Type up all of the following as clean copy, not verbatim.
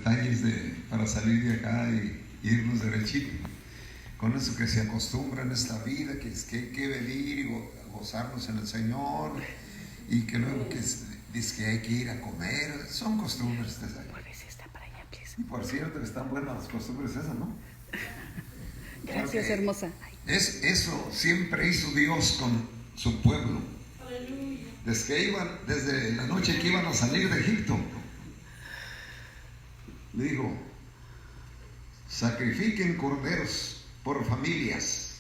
detalles para salir de acá y irnos derechito. Con eso que se acostumbra en esta vida, que es que hay que venir y gozarnos en el Señor, y que luego dice que hay que ir a comer. Son costumbres. Y por cierto, están buenas las costumbres esas, ¿no? Gracias, porque hermosa. Eso siempre hizo Dios con su pueblo. Desde la noche que iban a salir de Egipto, le dijo: sacrifiquen corderos por familias.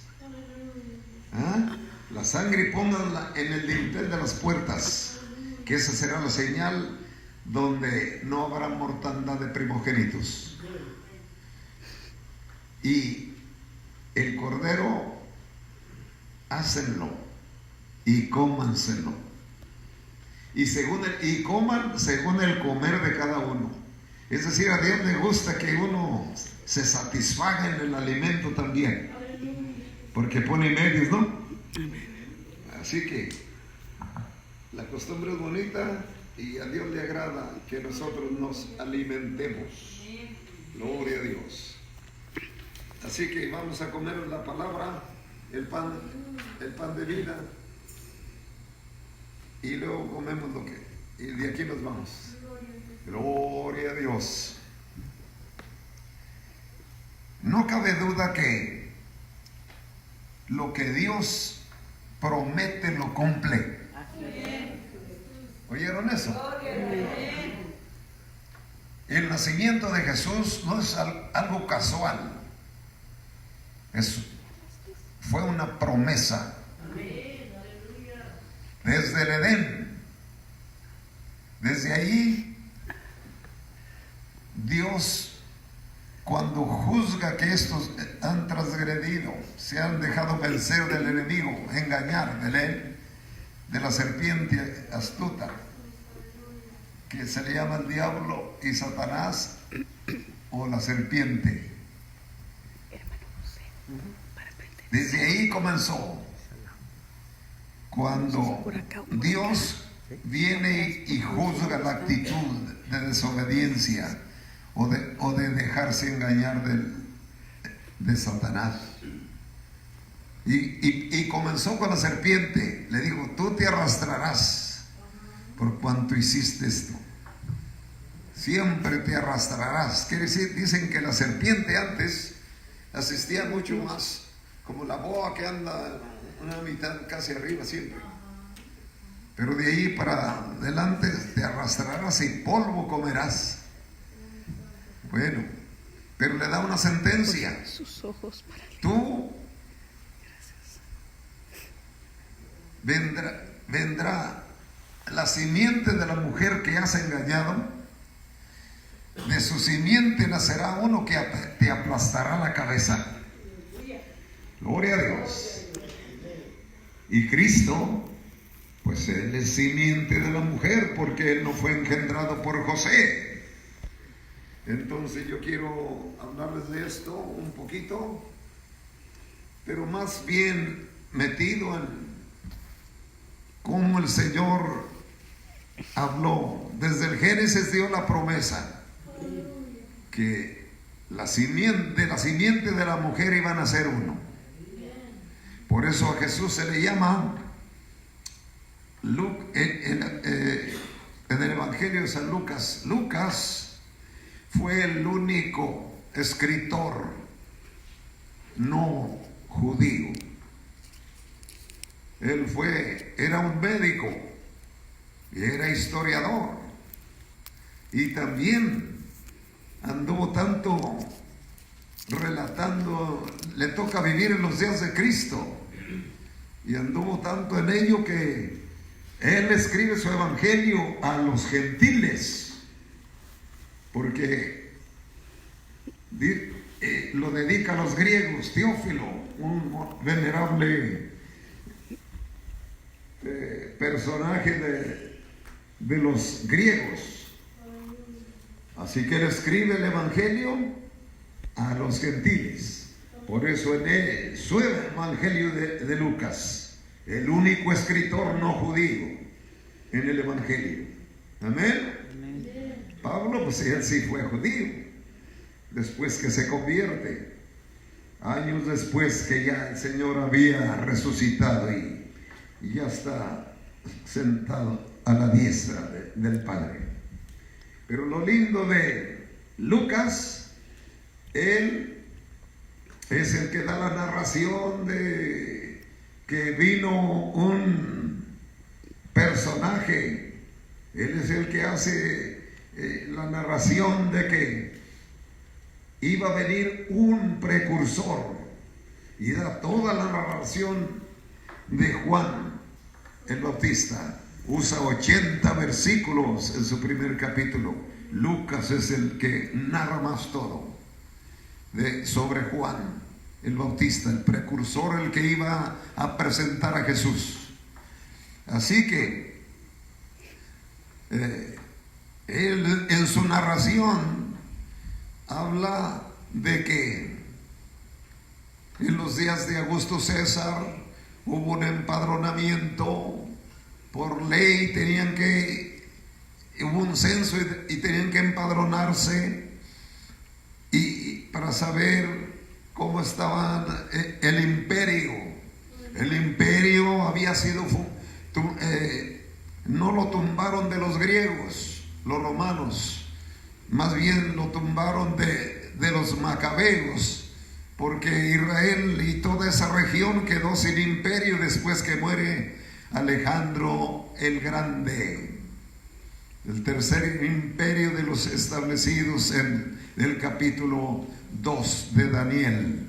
¿Ah? La sangre pónganla en el dintel de las puertas, que esa será la señal donde no habrá mortandad de primogénitos. Y el cordero, hácenlo y cómanselo. Y coman según el comer de cada uno. Es decir, a Dios le gusta que uno se satisfaga en el alimento también, porque pone medios, ¿no? Así que la costumbre es bonita y a Dios le agrada que nosotros nos alimentemos. Gloria a Dios. Así que vamos a comer la palabra, el pan de vida, y luego comemos y de aquí nos vamos. Gloria a Dios. No cabe duda que lo que Dios promete lo cumple. ¿Oyeron eso? El nacimiento de Jesús no es algo casual. Fue una promesa. Desde el Edén. Desde ahí, Dios, cuando juzga que estos han transgredido, se han dejado vencer del enemigo, engañar de la serpiente astuta, que se le llama el diablo y Satanás, o la serpiente. Desde ahí comenzó. Cuando Dios viene y juzga la actitud de desobediencia o de dejarse engañar de Satanás. Y comenzó con la serpiente. Le dijo: tú te arrastrarás por cuanto hiciste esto. Siempre te arrastrarás. Quiere decir, dicen que la serpiente antes asistía mucho más como la boa, que anda una mitad casi arriba siempre. Pero de ahí para adelante te arrastrarás y polvo comerás. Bueno, pero le da una sentencia. Tú vendrá la simiente de la mujer que has engañado. De su simiente nacerá uno que te aplastará la cabeza. Gloria a Dios. Y Cristo, pues Él es simiente de la mujer, porque Él no fue engendrado por José. Entonces yo quiero hablarles de esto un poquito, pero más bien metido en cómo el Señor habló. Desde el Génesis dio la promesa que la simiente de la mujer iban a ser uno. Por eso a Jesús se le llama, en el Evangelio de San Lucas, Lucas fue el único escritor no judío. Él era un médico y era historiador, y también anduvo tanto relatando, le toca vivir en los días de Cristo, y anduvo tanto en ello que él escribe su evangelio a los gentiles, porque lo dedica a los griegos. Teófilo, un venerable personaje de los griegos. Así que él escribe el evangelio a los gentiles. Por eso en su evangelio de Lucas, el único escritor no judío en el evangelio. Amén. Pablo, pues él sí fue judío, después que se convierte, años después que ya el Señor había resucitado y ya está sentado a la diestra del Padre. Pero lo lindo de Lucas, él es el que da la narración de que vino un personaje. Él es el que hace la narración de que iba a venir un precursor y da toda la narración de Juan el Bautista. Usa 80 versículos en su primer capítulo. Lucas es el que narra más todo sobre Juan el Bautista, el precursor, el que iba a presentar a Jesús. Así que él en su narración habla de que en los días de Augusto César hubo un empadronamiento por ley, hubo un censo y tenían que empadronarse y para saber cómo estaba el imperio. El imperio había sido no lo tumbaron de los griegos, los romanos, más bien lo tumbaron de los macabeos, porque Israel y toda esa región quedó sin imperio después que muere Alejandro el Grande, el tercer imperio de los establecidos en el capítulo 2 de Daniel.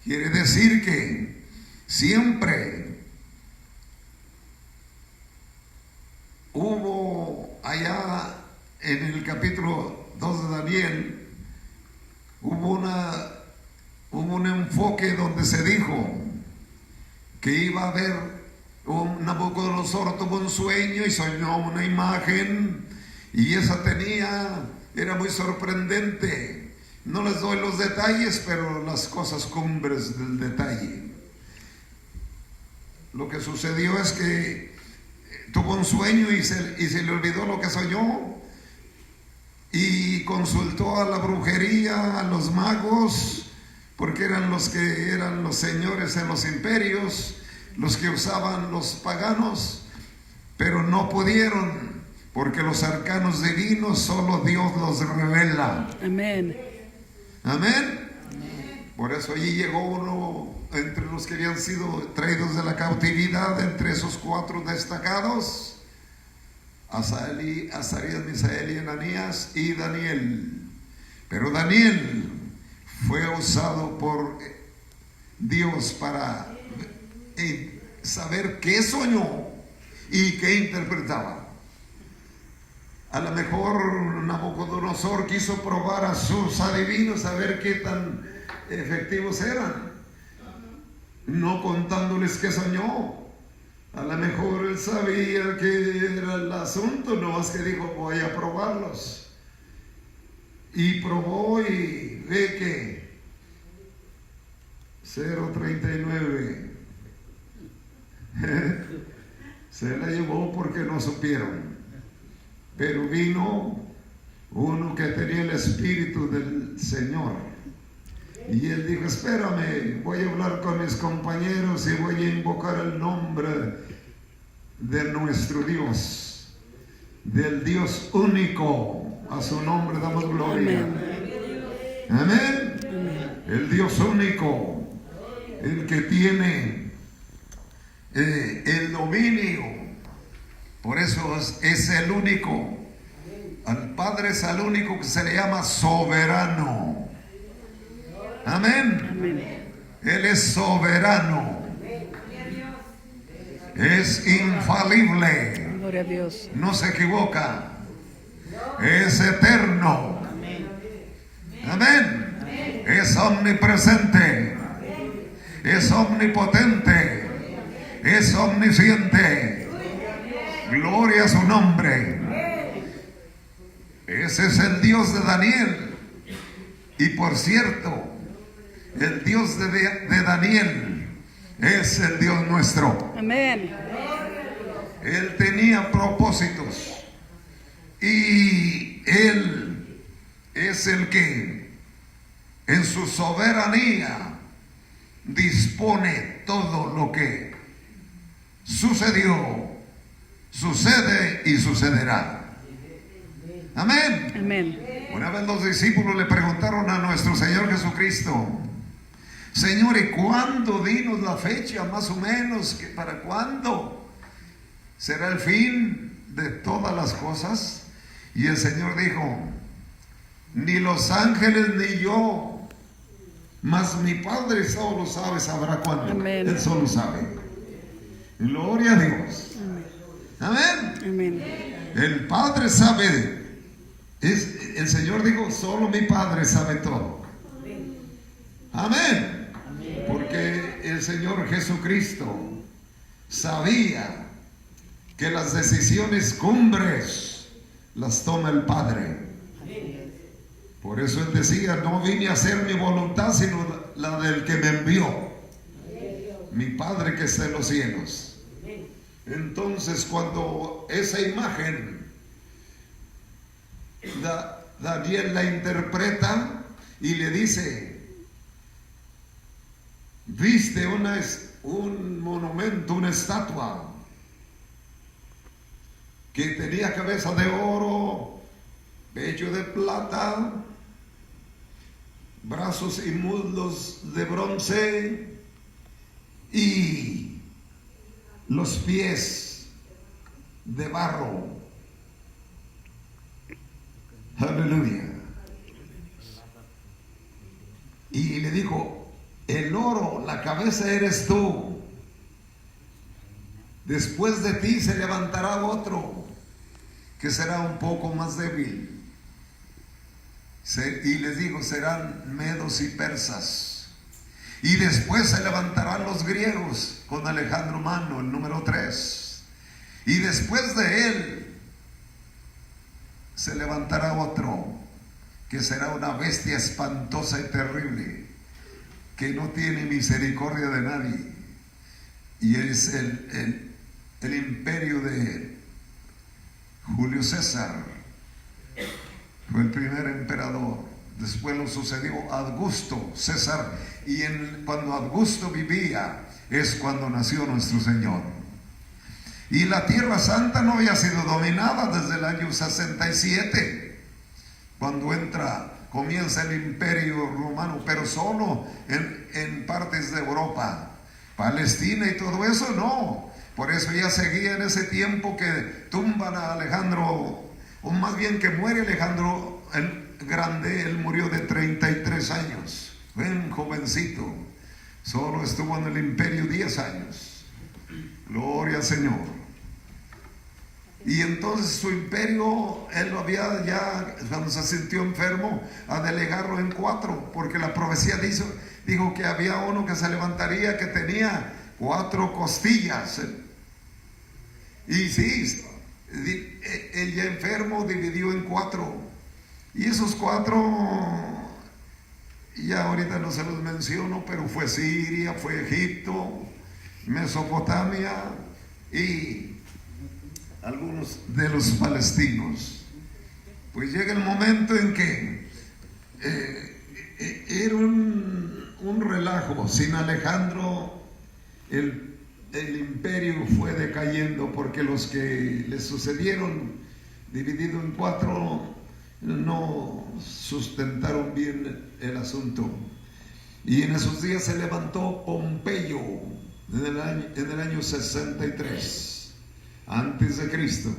Quiere decir que siempre hubo allá en el capítulo 2 de Daniel, hubo un enfoque donde se dijo que iba a haber Nabucodonosor tuvo un sueño y soñó una imagen, y esa era muy sorprendente. No les doy los detalles, pero las cosas cumbres del detalle. Lo que sucedió es que tuvo un sueño y se le olvidó lo que soñó, y consultó a la brujería, a los magos, porque eran los señores en los imperios, los que usaban los paganos, pero no pudieron, porque los arcanos divinos solo Dios los revela. Amén. Amén. Por eso allí llegó uno entre los que habían sido traídos de la cautividad, entre esos 4 destacados: Azarías, Misael y Ananías y Daniel. Pero Daniel fue usado por Dios para saber qué soñó y qué interpretaba. A lo mejor Nabucodonosor quiso probar a sus adivinos, a ver qué tan efectivos eran, no contándoles qué soñó. A lo mejor él sabía que era el asunto, no más que dijo: voy a probarlos. Y probó y ve que 0.39 se la llevó porque no supieron. Pero vino uno que tenía el Espíritu del Señor, y él dijo: espérame, voy a hablar con mis compañeros y voy a invocar el nombre de nuestro Dios, del Dios único. A su nombre damos gloria. Amén. Amén. Amén. El Dios único, el que tiene el dominio. Por eso es el único. Al Padre es el único que se le llama soberano. Amén. Amén. Él es soberano. Es infalible. Gloria a Dios. No se equivoca. Es eterno. Amén. Es omnipresente. Es omnipotente. Es omnisciente. Gloria a su nombre. Ese es el Dios de Daniel. Y por cierto, el Dios de Daniel es el Dios nuestro. Amén. Él tenía propósitos Y Él es el que en su soberanía dispone todo lo que sucedió, sucede y sucederá. Amén. Amén. Una vez los discípulos le preguntaron a nuestro Señor Jesucristo: Señor, ¿y cuándo? Dinos la fecha más o menos, que ¿para cuándo será el fin de todas las cosas? Y el Señor dijo: ni los ángeles ni yo, mas mi Padre solo sabe, sabrá cuándo. Amén. Él solo sabe. Gloria a Dios. Amén. Amén. El Padre sabe. El Señor dijo: solo mi Padre sabe todo. Amén. Porque el Señor Jesucristo sabía que las decisiones cumbres las toma el Padre. Por eso Él decía: no vine a hacer mi voluntad, sino la del que me envió, mi Padre que está en los cielos. Entonces, cuando esa imagen Daniel la interpreta y le dice: viste un monumento, una estatua que tenía cabeza de oro, pecho de plata, brazos y muslos de bronce y los pies de barro. Aleluya. Y le dijo: el oro, la cabeza eres tú. Después de ti se levantará otro que será un poco más débil. Y les digo: serán medos y persas. Y después se levantarán los griegos con Alejandro Magno, el número 3. Y después de él se levantará otro que será una bestia espantosa y terrible, que no tiene misericordia de nadie. Y es el imperio de Julio César. Fue el primer emperador. Después lo sucedió Augusto César. Y cuando Augusto vivía es cuando nació nuestro Señor. Y la Tierra Santa no había sido dominada desde el año 67, cuando comienza el imperio romano, pero solo en partes de Europa. Palestina y todo eso no. Por eso ya seguía en ese tiempo que tumban a Alejandro, o más bien que muere Alejandro el Grande. Él murió de 33 años, un jovencito. Solo estuvo en el imperio 10 años. Gloria al Señor. Y entonces su imperio, él lo había ya, cuando se sintió enfermo, a delegarlo en 4, porque la profecía dijo que había uno que se levantaría que tenía 4 costillas. Y sí, él ya enfermo dividió en 4. Y esos 4, ya ahorita no se los menciono, pero fue Siria, fue Egipto, Mesopotamia y algunos de los palestinos. Pues llega el momento en que era un relajo. Sin Alejandro el imperio fue decayendo, porque los que le sucedieron, dividido en 4, no sustentaron bien el asunto. Y en esos días se levantó Pompeyo en el año 63 antes de Cristo.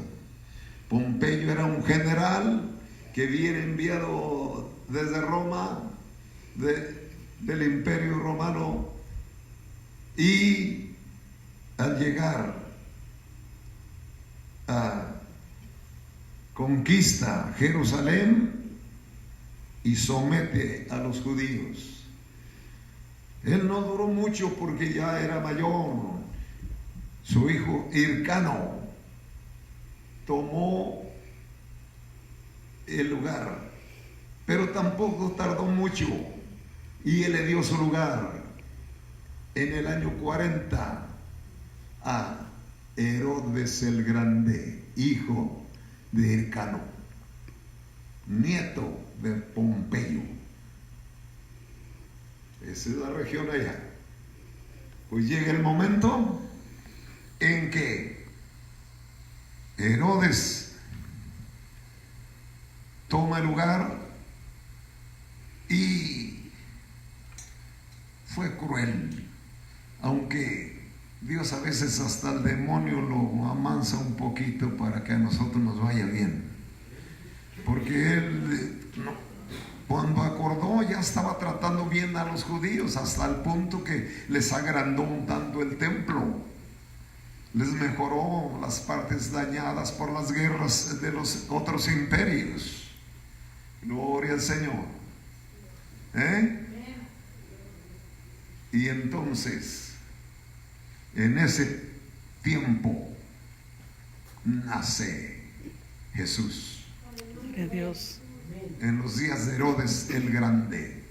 Pompeyo era un general que viene enviado desde Roma, del imperio romano, y al llegar conquista Jerusalén y somete a los judíos. Él no duró mucho porque ya era mayor. Su hijo Hircano tomó el lugar, pero tampoco tardó mucho, y él le dio su lugar en el año 40 a Herodes el Grande, hijo de Hircano. nieto de Pompeyo. Esa es la región allá. Pues llega el momento en que Herodes toma el lugar y fue cruel, aunque Dios a veces hasta el demonio lo amansa un poquito para que a nosotros nos vaya bien, porque él cuando acordó ya estaba tratando bien a los judíos, hasta el punto que les agrandó un tanto el templo, les mejoró las partes dañadas por las guerras de los otros imperios. Gloria al Señor. Y entonces, en ese tiempo nace Jesús. Gloria a Dios. En los días de Herodes el Grande.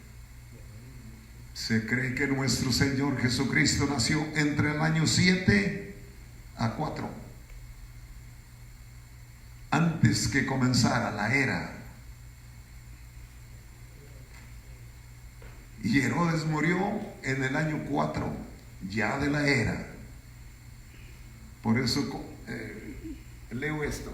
Se cree que nuestro Señor Jesucristo nació entre el año 7 a 4, antes que comenzara la era. Y Herodes murió en el año 4 ya de la era. Por eso leo esto.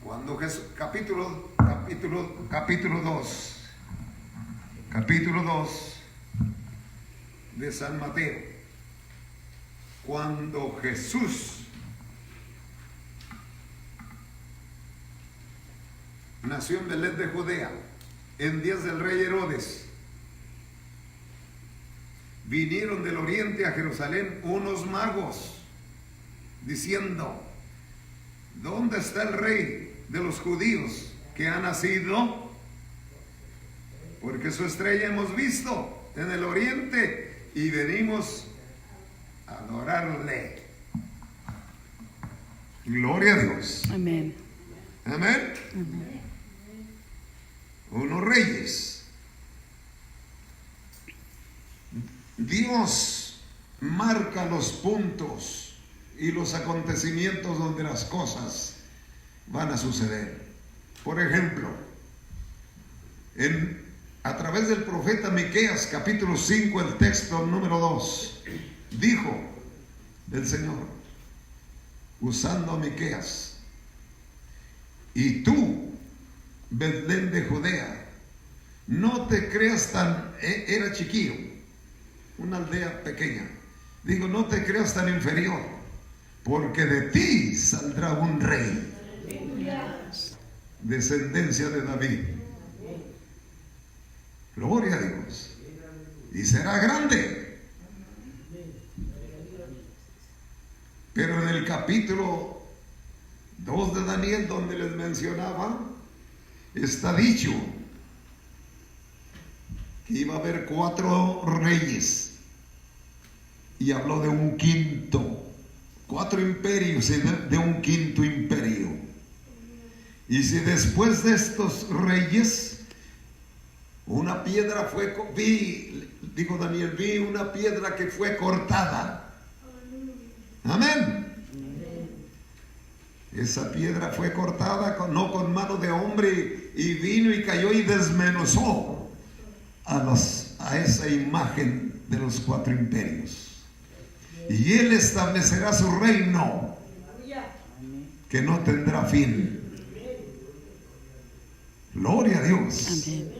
Cuando Jesús, capítulo 2 de San Mateo, cuando Jesús nació en Belén de Judea, en días del rey Herodes, vinieron del oriente a Jerusalén unos magos, diciendo: ¿dónde está el rey de los judíos que ha nacido? Porque su estrella hemos visto en el oriente y venimos a adorarle. Gloria a Dios. Amén. Amén. Amén. Unos reyes. Dios marca los puntos y los acontecimientos donde las cosas van a suceder. Por ejemplo, a través del profeta Miqueas, capítulo 5, el texto número 2, dijo el Señor, usando a Miqueas: y tú, Belén de Judea, no te creas tan, era chiquillo, una aldea pequeña, digo, no te creas tan inferior, porque de ti saldrá un rey, descendencia de David. Gloria a Dios. Y será grande. Pero en el capítulo 2 de Daniel, donde les mencionaba, está dicho que iba a haber 4 reyes, y habló de un quinto, 4 imperios y de un quinto imperio. Y si después de estos reyes una piedra fue, dijo Daniel, vi una piedra que fue cortada. Amén. Esa piedra fue cortada no con mano de hombre, y vino y cayó y desmenuzó a esa imagen de los 4 imperios. Y él establecerá su reino, que no tendrá fin. Gloria a Dios. Amén.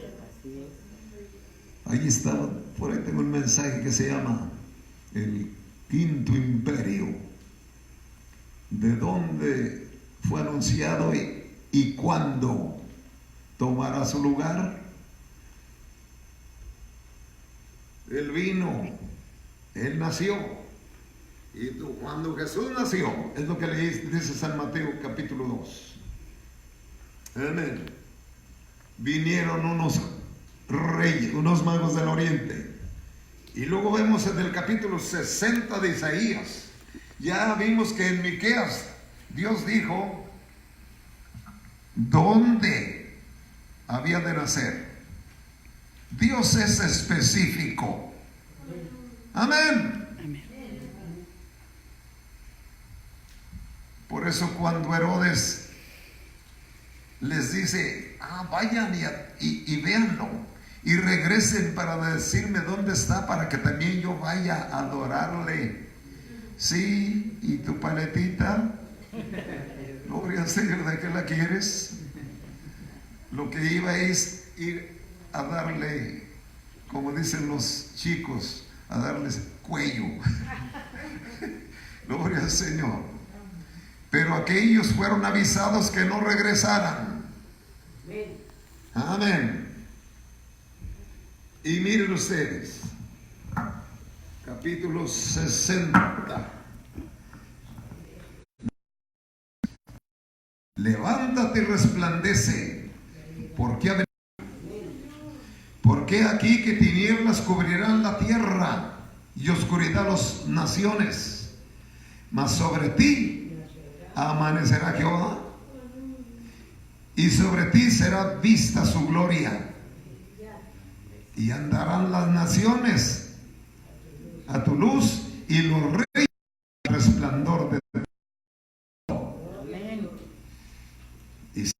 Ahí está, por ahí tengo un mensaje que se llama el quinto imperio, de dónde fue anunciado y cuándo tomará su lugar. Él vino, él nació, y cuando Jesús nació, es lo que le dice San Mateo capítulo 2. Amén. Vinieron unos reyes, unos magos del oriente, y luego vemos en el capítulo 60 de Isaías, ya vimos que en Miqueas Dios dijo dónde había de nacer. Dios es específico. Amén. Amén. Por eso cuando Herodes les dice, vayan y véanlo, y regresen para decirme dónde está, para que también yo vaya a adorarle. Sí, ¿y tu paletita? Gloria al Señor, ¿de qué la quieres? Lo que iba es ir a darle, como dicen los chicos, a darles cuello. Gloria al Señor. Pero aquellos fueron avisados que no regresaran. Amén. Y miren ustedes, capítulo 60. Levántate y resplandece, porque aquí que tinieblas cubrirán la tierra y oscuridad las naciones, mas sobre ti amanecerá Jehová, y sobre ti será vista su gloria, y andarán las naciones a tu luz, y los reyes al resplandor de tu y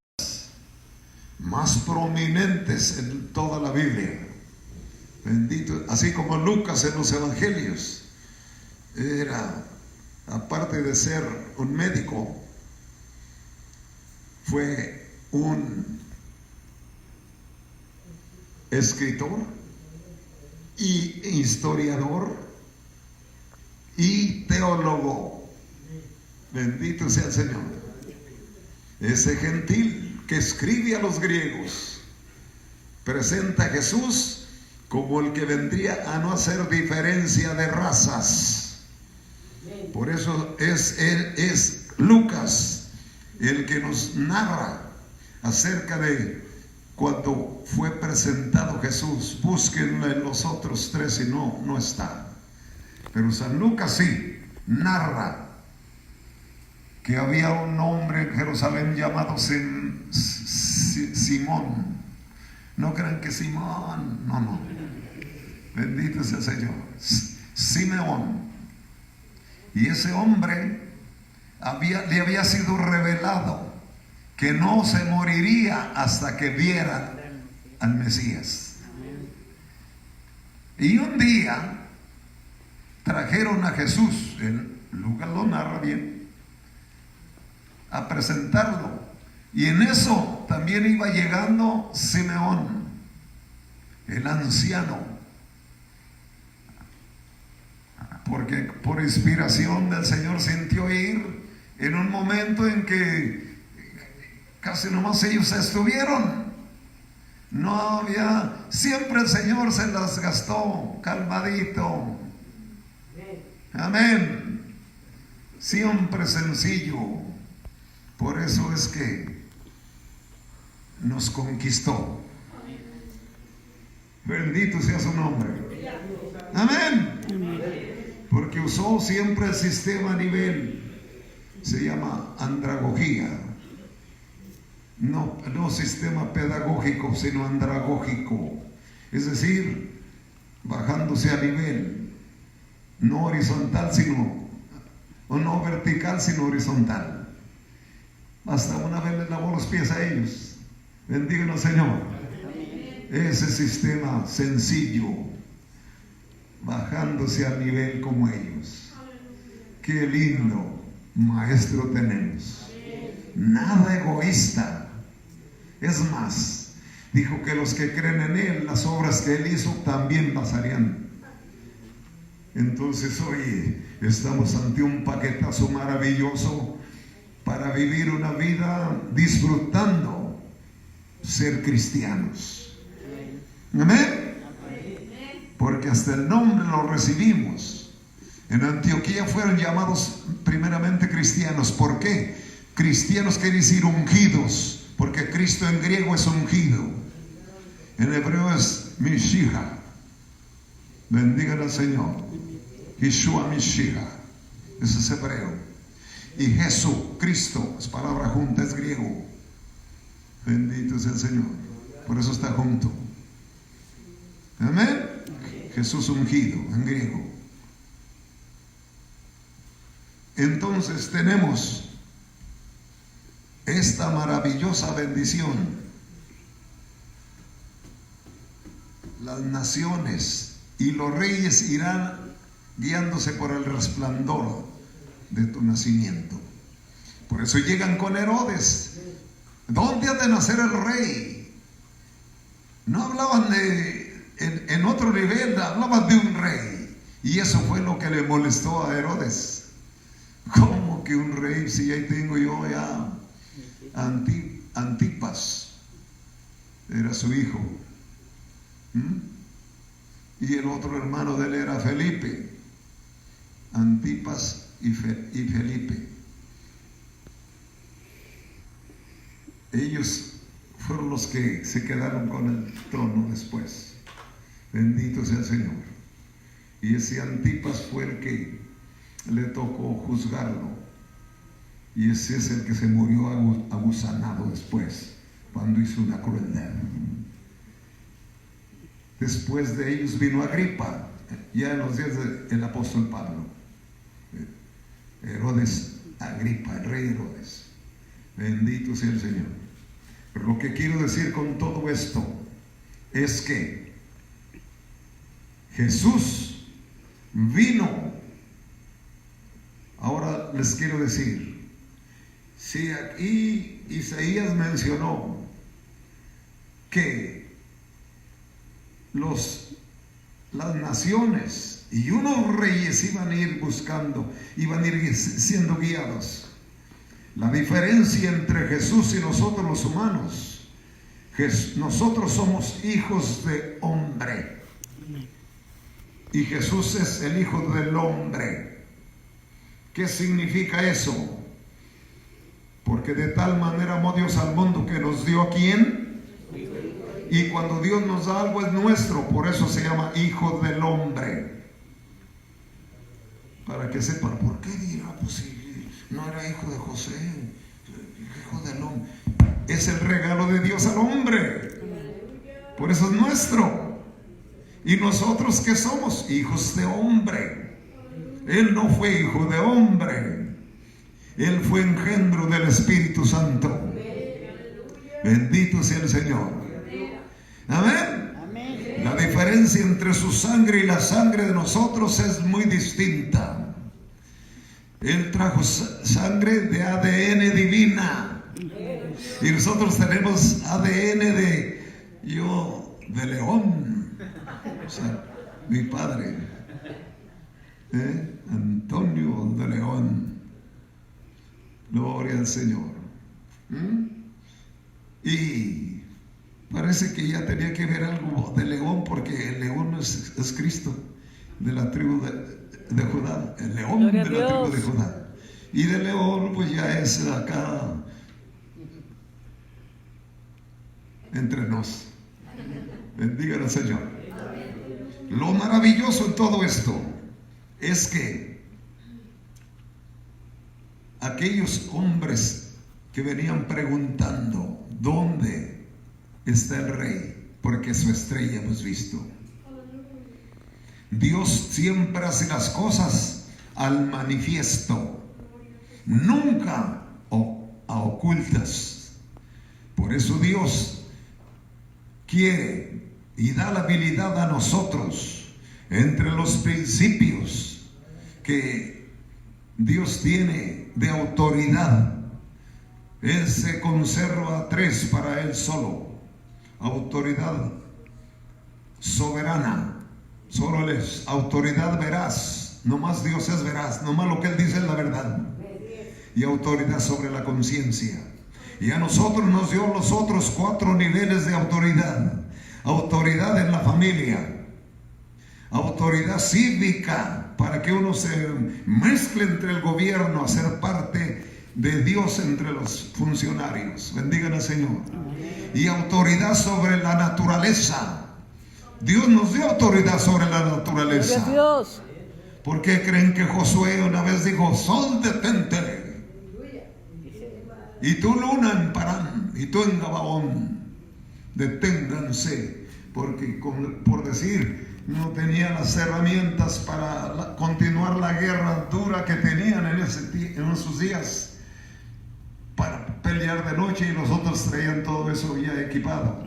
más prominentes en toda la Biblia. Bendito, así como Lucas en los evangelios era, aparte de ser un médico, fue un escritor y historiador y teólogo. Bendito sea el Señor. Ese gentil que escribe a los griegos presenta a Jesús como el que vendría a no hacer diferencia de razas. Por eso es Lucas el que nos narra acerca de cuando fue presentado Jesús. Búsquenlo en los otros tres, si no está. Pero San Lucas sí narra que había un hombre en Jerusalén llamado Simón. No crean que Simón, no. Bendito sea el Señor. Simeón. Y ese hombre le había sido revelado que no se moriría hasta que viera al Mesías. Y un día trajeron a Jesús, Lucas lo narra bien, a presentarlo. Y en eso también iba llegando Simeón, el anciano, porque por inspiración del Señor sintió ir en un momento en que casi nomás ellos estuvieron. No había, siempre el Señor se las gastó calmadito. Amén. Siempre sencillo. Por eso es que nos conquistó. Bendito sea su nombre. Amén. Porque usó siempre el sistema a nivel, se llama andragogía. No sistema pedagógico, sino andragógico. Es decir, bajándose a nivel, no horizontal, o no vertical, sino horizontal. Hasta una vez les lavó los pies a ellos. Bendíganos, Señor. Ese sistema sencillo, bajándose a nivel como ellos. Qué lindo maestro tenemos. Nada egoísta. Es más, dijo que los que creen en Él, las obras que Él hizo también las harían. Entonces, oye, estamos ante un paquetazo maravilloso para vivir una vida disfrutando ser cristianos. Amén. Porque hasta el nombre lo recibimos. En Antioquía fueron llamados primeramente cristianos. ¿Por qué? Cristianos quiere decir ungidos, porque Cristo en griego es ungido. En hebreo es Mishiach. Bendigan al Señor. Yeshua Mishiach. Ese es hebreo. Y Jesús, Cristo, es palabra junta, es griego. Bendito sea el Señor. Por eso está junto. Amén. Jesús ungido en griego. Entonces tenemos esta maravillosa bendición. Las naciones y los reyes irán guiándose por el resplandor de tu nacimiento. Por eso llegan con Herodes. ¿Dónde ha de nacer el rey? No hablaban en otro nivel, hablaban de un rey. Y eso fue lo que le molestó a Herodes. ¿Cómo que un rey? Si ahí tengo yo ya Antipas, era su hijo. Y el otro hermano de él era Felipe. Antipas y Felipe. Ellos fueron los que se quedaron con el trono después. Bendito sea el Señor. Y ese Antipas fue el que le tocó juzgarlo. Y ese es el que se murió agusanado después, cuando hizo una crueldad. Después de ellos vino Agripa, ya en los días del apóstol Pablo. Herodes Agripa, el rey Herodes. Bendito sea el Señor. Pero lo que quiero decir con todo esto es que Jesús vino. Ahora les quiero decir, si aquí Isaías mencionó que las naciones y unos reyes iban a ir buscando, iban a ir siendo guiados. La diferencia entre Jesús y nosotros los humanos, nosotros somos hijos de hombre y Jesús es el hijo del hombre. ¿Qué significa eso? Porque de tal manera amó Dios al mundo que nos dio ¿a quién? Y cuando Dios nos da algo es nuestro, por eso se llama hijo del hombre. Para que sepan, ¿por qué dirá? Pues si no era hijo de José, hijo del hombre. Es el regalo de Dios al hombre. Por eso es nuestro. ¿Y nosotros qué somos? Hijos de hombre. Él no fue hijo de hombre. Él fue engendro del Espíritu Santo. Bendito sea el Señor. Amén. Amén. La diferencia entre su sangre y la sangre de nosotros es muy distinta. Él trajo sangre de ADN divina y nosotros tenemos ADN de león. O sea, mi padre, Antonio de León. Gloria al Señor. Y parece que ya tenía que ver algo de león, porque el león es Cristo, de la tribu de Judá, el león de la tribu de Judá. Y de león pues ya es acá entre nos. Bendiga al Señor. Lo maravilloso en todo esto es que aquellos hombres que venían preguntando ¿dónde está el rey? Porque su estrella hemos visto. Dios siempre hace las cosas al manifiesto, nunca a ocultas. Por eso Dios quiere y da la habilidad a nosotros, entre los principios que Dios tiene de autoridad. Él se conserva 3 para Él solo. Autoridad soberana, solo Él es. Autoridad veraz, nomás Dios es veraz, nomás lo que Él dice es la verdad. Y autoridad sobre la conciencia. Y a nosotros nos dio los otros 4 niveles de autoridad. Autoridad en la familia, autoridad cívica, para que uno se mezcle entre el gobierno, a ser parte de Dios entre los funcionarios. Bendigan al Señor. Y autoridad sobre la naturaleza. Dios nos dio autoridad sobre la naturaleza. Dios. ¿Por qué creen que Josué una vez dijo: sol detente, y tú luna en Parán, y tú en Gabaón? Deténganse, porque por decir, no tenían las herramientas para continuar la guerra dura que tenían en esos días, pelear de noche y los otros traían todo eso ya equipado.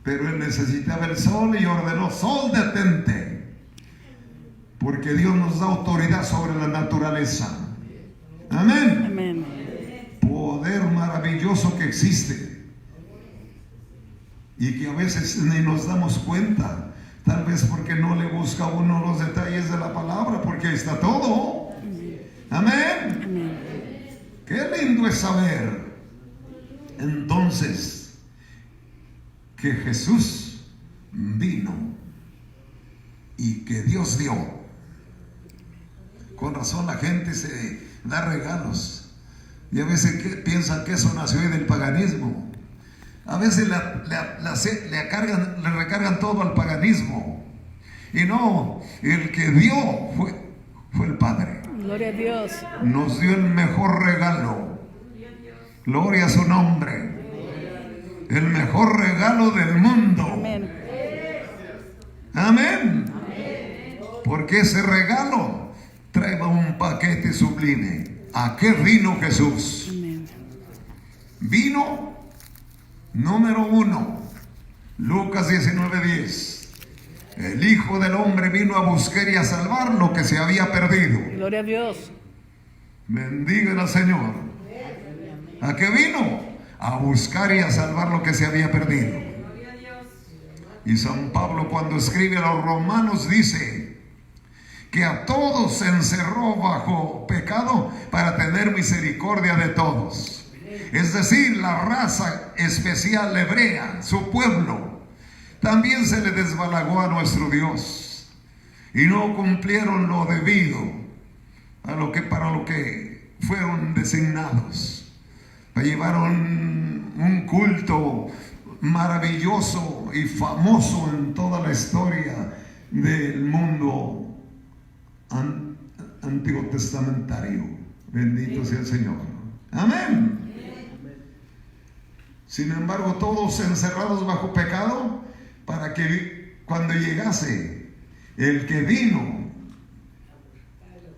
Pero él necesitaba el sol y ordenó: sol, detente. Porque Dios nos da autoridad sobre la naturaleza. Amén. Amén. Poder maravilloso que existe y que a veces ni nos damos cuenta, tal vez porque no le busca uno los detalles de la palabra, porque ahí está todo. Amén. Amén. Qué lindo es saber entonces que Jesús vino y que Dios dio. Con razón la gente se da regalos y a veces piensan que eso nació del paganismo. A veces le recargan todo al paganismo, y no, el que dio fue el Padre. Gloria a Dios. Nos dio el mejor regalo. Gloria a su nombre. El mejor regalo del mundo. Amén. Amén. Porque ese regalo trae un paquete sublime. ¿A qué vino Jesús? Amén. Vino, número 1, Lucas 19:10. El Hijo del Hombre vino a buscar y a salvar lo que se había perdido. Gloria a Dios. Bendiga al Señor. ¿A qué vino? A buscar y a salvar lo que se había perdido. Y San Pablo, cuando escribe a los romanos, dice que a todos se encerró bajo pecado para tener misericordia de todos. Es decir, la raza especial hebrea, su pueblo, también se le desbalagó a nuestro Dios y no cumplieron lo debido para lo que fueron designados. Llevaron un culto maravilloso y famoso en toda la historia del mundo antiguo testamentario. Bendito sea el Señor. Amén. Sin embargo, todos encerrados bajo pecado, para que cuando llegase el que vino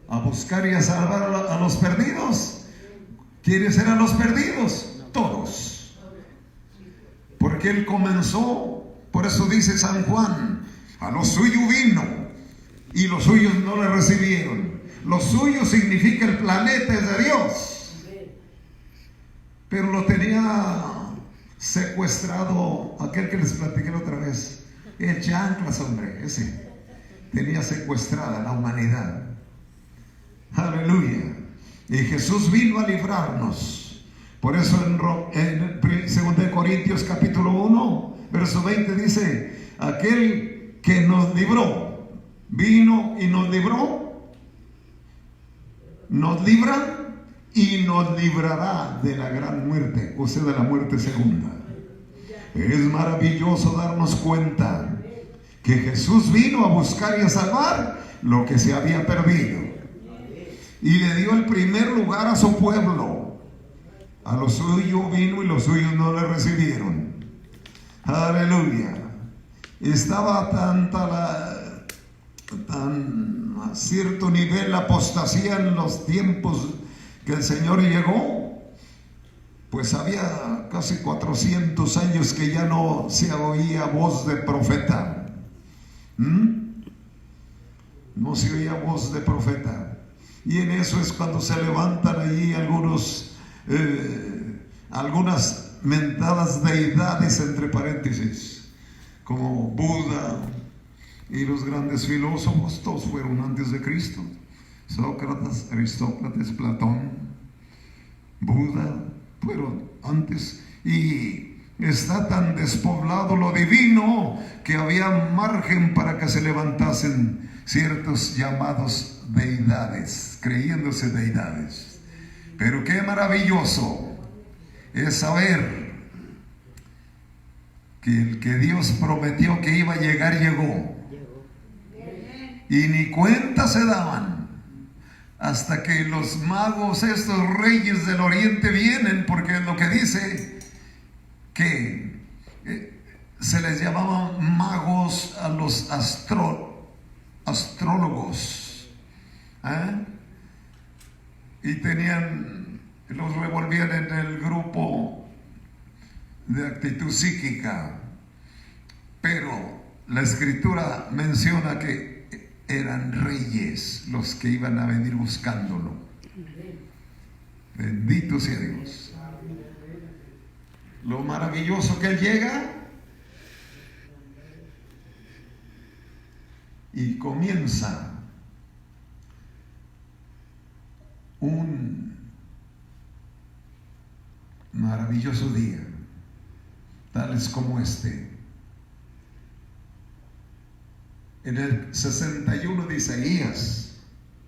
a buscar y a salvar a los perdidos, ¿quiénes eran los perdidos? Todos. Porque Él comenzó, por eso dice San Juan, a los suyos vino y los suyos no le recibieron. Los suyos significa el planeta es de Dios, pero lo tenía secuestrado aquel que les platiqué la otra vez, el chanclas, hombre, ese tenía secuestrada la humanidad. Aleluya. Y Jesús vino a librarnos. Por eso en 2 Corintios capítulo 1 verso 20 dice: aquel que nos libró vino y nos libró, nos libra y nos librará de la gran muerte, o sea, de la muerte segunda. Es maravilloso darnos cuenta que Jesús vino a buscar y a salvar lo que se había perdido, y le dio el primer lugar a su pueblo. A los suyos vino y los suyos no le recibieron. Aleluya. Estaba tan a cierto nivel la apostasía en los tiempos que el Señor llegó, pues había casi 400 años que ya no se oía voz de profeta. No se oía voz de profeta. Y en eso es cuando se levantan allí algunas mentadas deidades, entre paréntesis, como Buda y los grandes filósofos. Todos fueron antes de Cristo: Sócrates, Aristóteles, Platón, Buda, fueron antes. Y está tan despoblado lo divino que había margen para que se levantasen ciertos llamados deidades, creyéndose deidades. Pero qué maravilloso es saber que el que Dios prometió que iba a llegar, llegó. Y ni cuenta se daban hasta que los magos, estos reyes del oriente, vienen, porque es lo que dice, que se les llamaban magos a los astrólogos, y tenían los revolvían en el grupo de actitud psíquica, pero la escritura menciona que eran reyes los que iban a venir buscándolo. Bendito sea Dios. Lo maravilloso que Él llega y comienza un maravilloso día, tales como este. En el 61 de Isaías,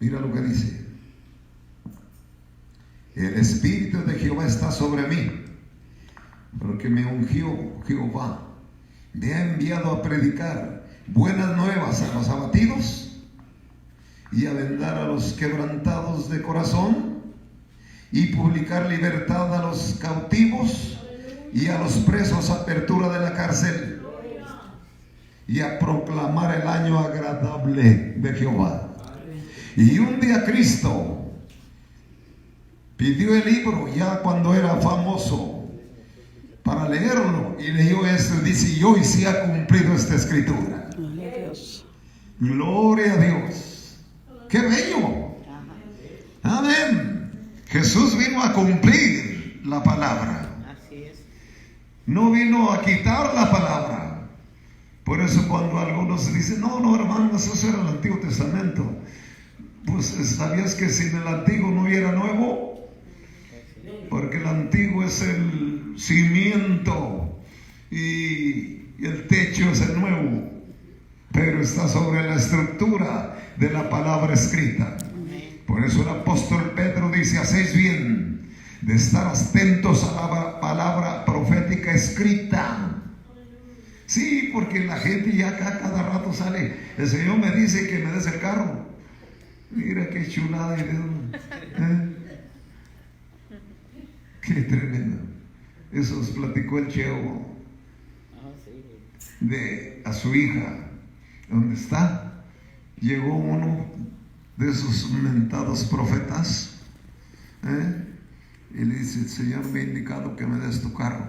mira lo que dice: el Espíritu de Jehová está sobre mí, porque me ungió Jehová, me ha enviado a predicar buenas nuevas a los abatidos y a vendar a los quebrantados de corazón, y publicar libertad a los cautivos y a los presos apertura de la cárcel, y a proclamar el año agradable de Jehová. Y un día Cristo pidió el libro ya cuando era famoso para leerlo, y leyó esto y dice: y hoy se ha cumplido esta escritura. Gloria a Dios. ¡Qué bello! Amén. Jesús vino a cumplir la palabra. No vino a quitar la palabra. Por eso cuando algunos dicen: no hermanos, eso era el Antiguo Testamento. Pues ¿sabías que sin el Antiguo no hubiera Nuevo? Porque el Antiguo es el cimiento y el techo es el Nuevo, pero está sobre la estructura de la palabra escrita. Por eso el apóstol Pedro dice: hacéis bien de estar atentos a la palabra profética escrita. Sí, porque la gente ya acá cada rato sale: el Señor me dice que me des el carro. Mira qué chulada, qué tremendo. Eso os platicó el Cheo a su hija. ¿Dónde está? Llegó uno de esos mentados profetas, y le dice: el Señor me ha indicado que me des tu carro.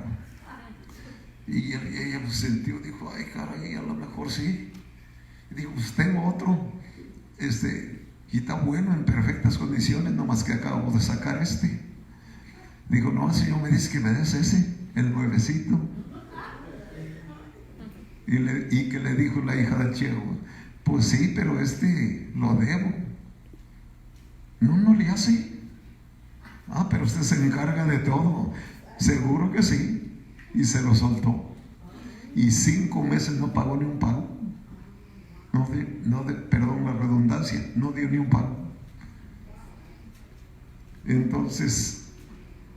Y ella pues sintió, dijo: ay caray, a lo mejor sí. Y dijo: pues tengo otro, y está bueno, en perfectas condiciones, nomás que acabo de sacar Dijo: no, el Señor me dice que me des ese, el nuevecito. Y que le dijo la hija del Cheo: pues sí, pero lo debo. No le hace. Ah, pero usted se encarga de todo. Seguro que sí. Y se lo soltó. Y 5 meses no pagó ni un pago. Perdón la redundancia, no dio ni un pago. Entonces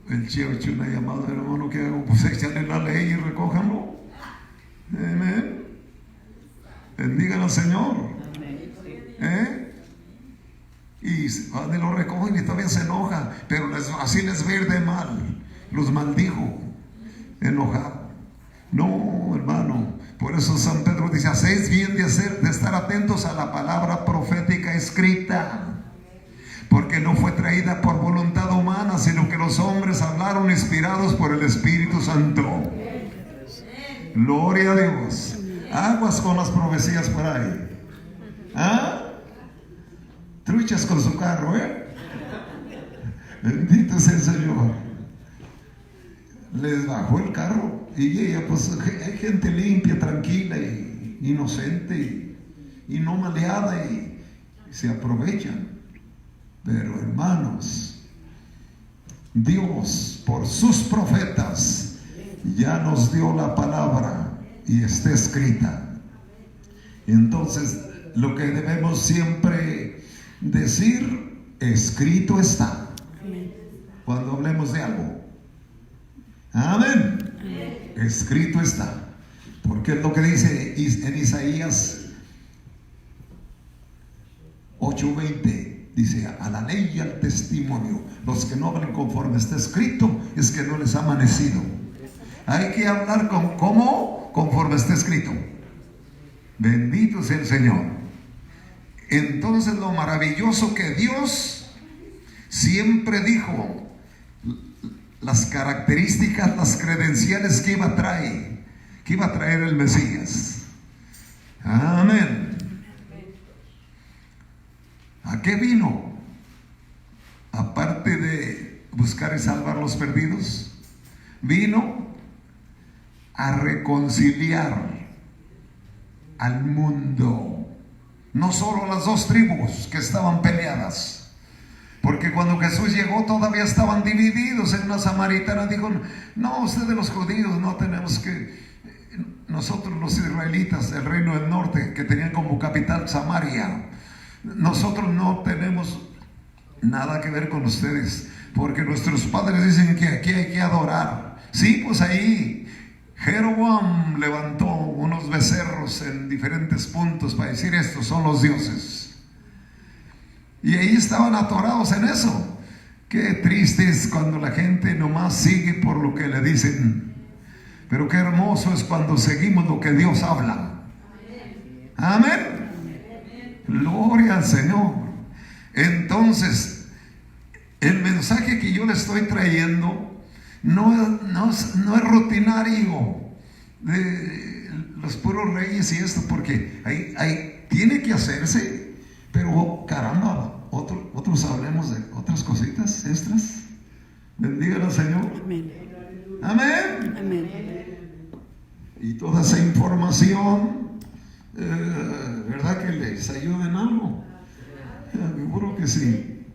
el Cheo echó una llamada: hermano, ¿qué hago? Pues échale la ley y recójanlo. Amén. Bendigan al Señor. Y van y lo recogen y todavía se enoja, pero así les ve de mal. Los maldijo, enojado. No, hermano. Por eso San Pedro dice: hacéis bien de estar atentos a la palabra profética escrita, porque no fue traída por voluntad humana, sino que los hombres hablaron inspirados por el Espíritu Santo. Gloria a Dios. Aguas con las profecías por ahí. Truchas con su carro, Bendito sea el Señor. Les bajó el carro y ella, pues, hay gente limpia, tranquila y inocente y no maleada, y se aprovechan. Pero hermanos, Dios por sus profetas ya nos dio la palabra y está escrita. Entonces lo que debemos siempre decir: escrito está. Cuando hablemos de algo, amén. Escrito está, porque es lo que dice en Isaías 8:20. Dice: a la ley y al testimonio, los que no hablan conforme está escrito, es que no les ha amanecido. Hay que hablar conforme está escrito. Bendito sea el Señor. Entonces, lo maravilloso que Dios siempre dijo: las características, las credenciales que iba a traer el Mesías. Amén. ¿A qué vino? Aparte de buscar y salvar los perdidos, vino a reconciliar al mundo, no solo las dos tribus que estaban peleadas, porque cuando Jesús llegó todavía estaban divididos. En una samaritana dijo: no, ustedes los judíos no tenemos que, nosotros los israelitas del reino del norte, que tenían como capital Samaria, nosotros no tenemos nada que ver con ustedes, porque nuestros padres dicen que aquí hay que adorar. Sí, pues ahí Jeroboam levantó unos becerros en diferentes puntos para decir: estos son los dioses. Y ahí estaban atorados en eso. Qué triste es cuando la gente nomás sigue por lo que le dicen, pero qué hermoso es cuando seguimos lo que Dios habla. Amén. Gloria al Señor. Entonces, el mensaje que yo le estoy trayendo no es rutinario de los puros reyes y esto, porque ahí tiene que hacerse, pero caramba, otros hablemos de otras cositas extras. Bendiga al Señor. Amén. Amén. Amén. Y toda esa información, ¿verdad que les ayuda en algo? Seguro que sí.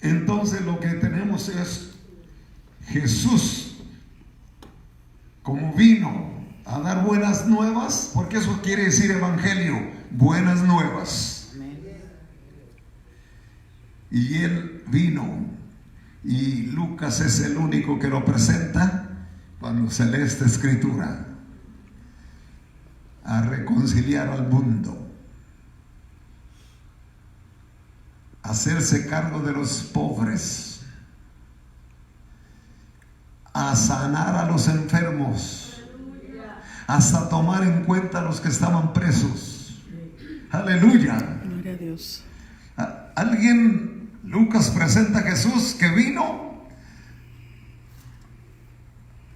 Entonces lo que tenemos es Jesús como vino a dar buenas nuevas, porque eso quiere decir evangelio, buenas nuevas. Y Él vino, y Lucas es el único que lo presenta cuando se lee esta escritura, a reconciliar al mundo, hacerse cargo de los pobres, a sanar a los enfermos, hasta tomar en cuenta a los que estaban presos. Aleluya. Gloria a Dios. Lucas presenta a Jesús que vino,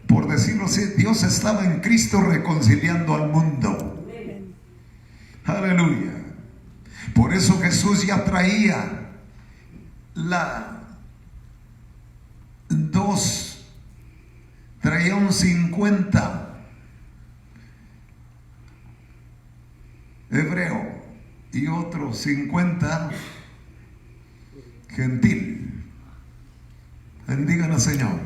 por decirlo así, Dios estaba en Cristo reconciliando al mundo. Aleluya. Por eso Jesús ya traía traía un 50 hebreo y otro 50 gentil. Bendigan al Señor.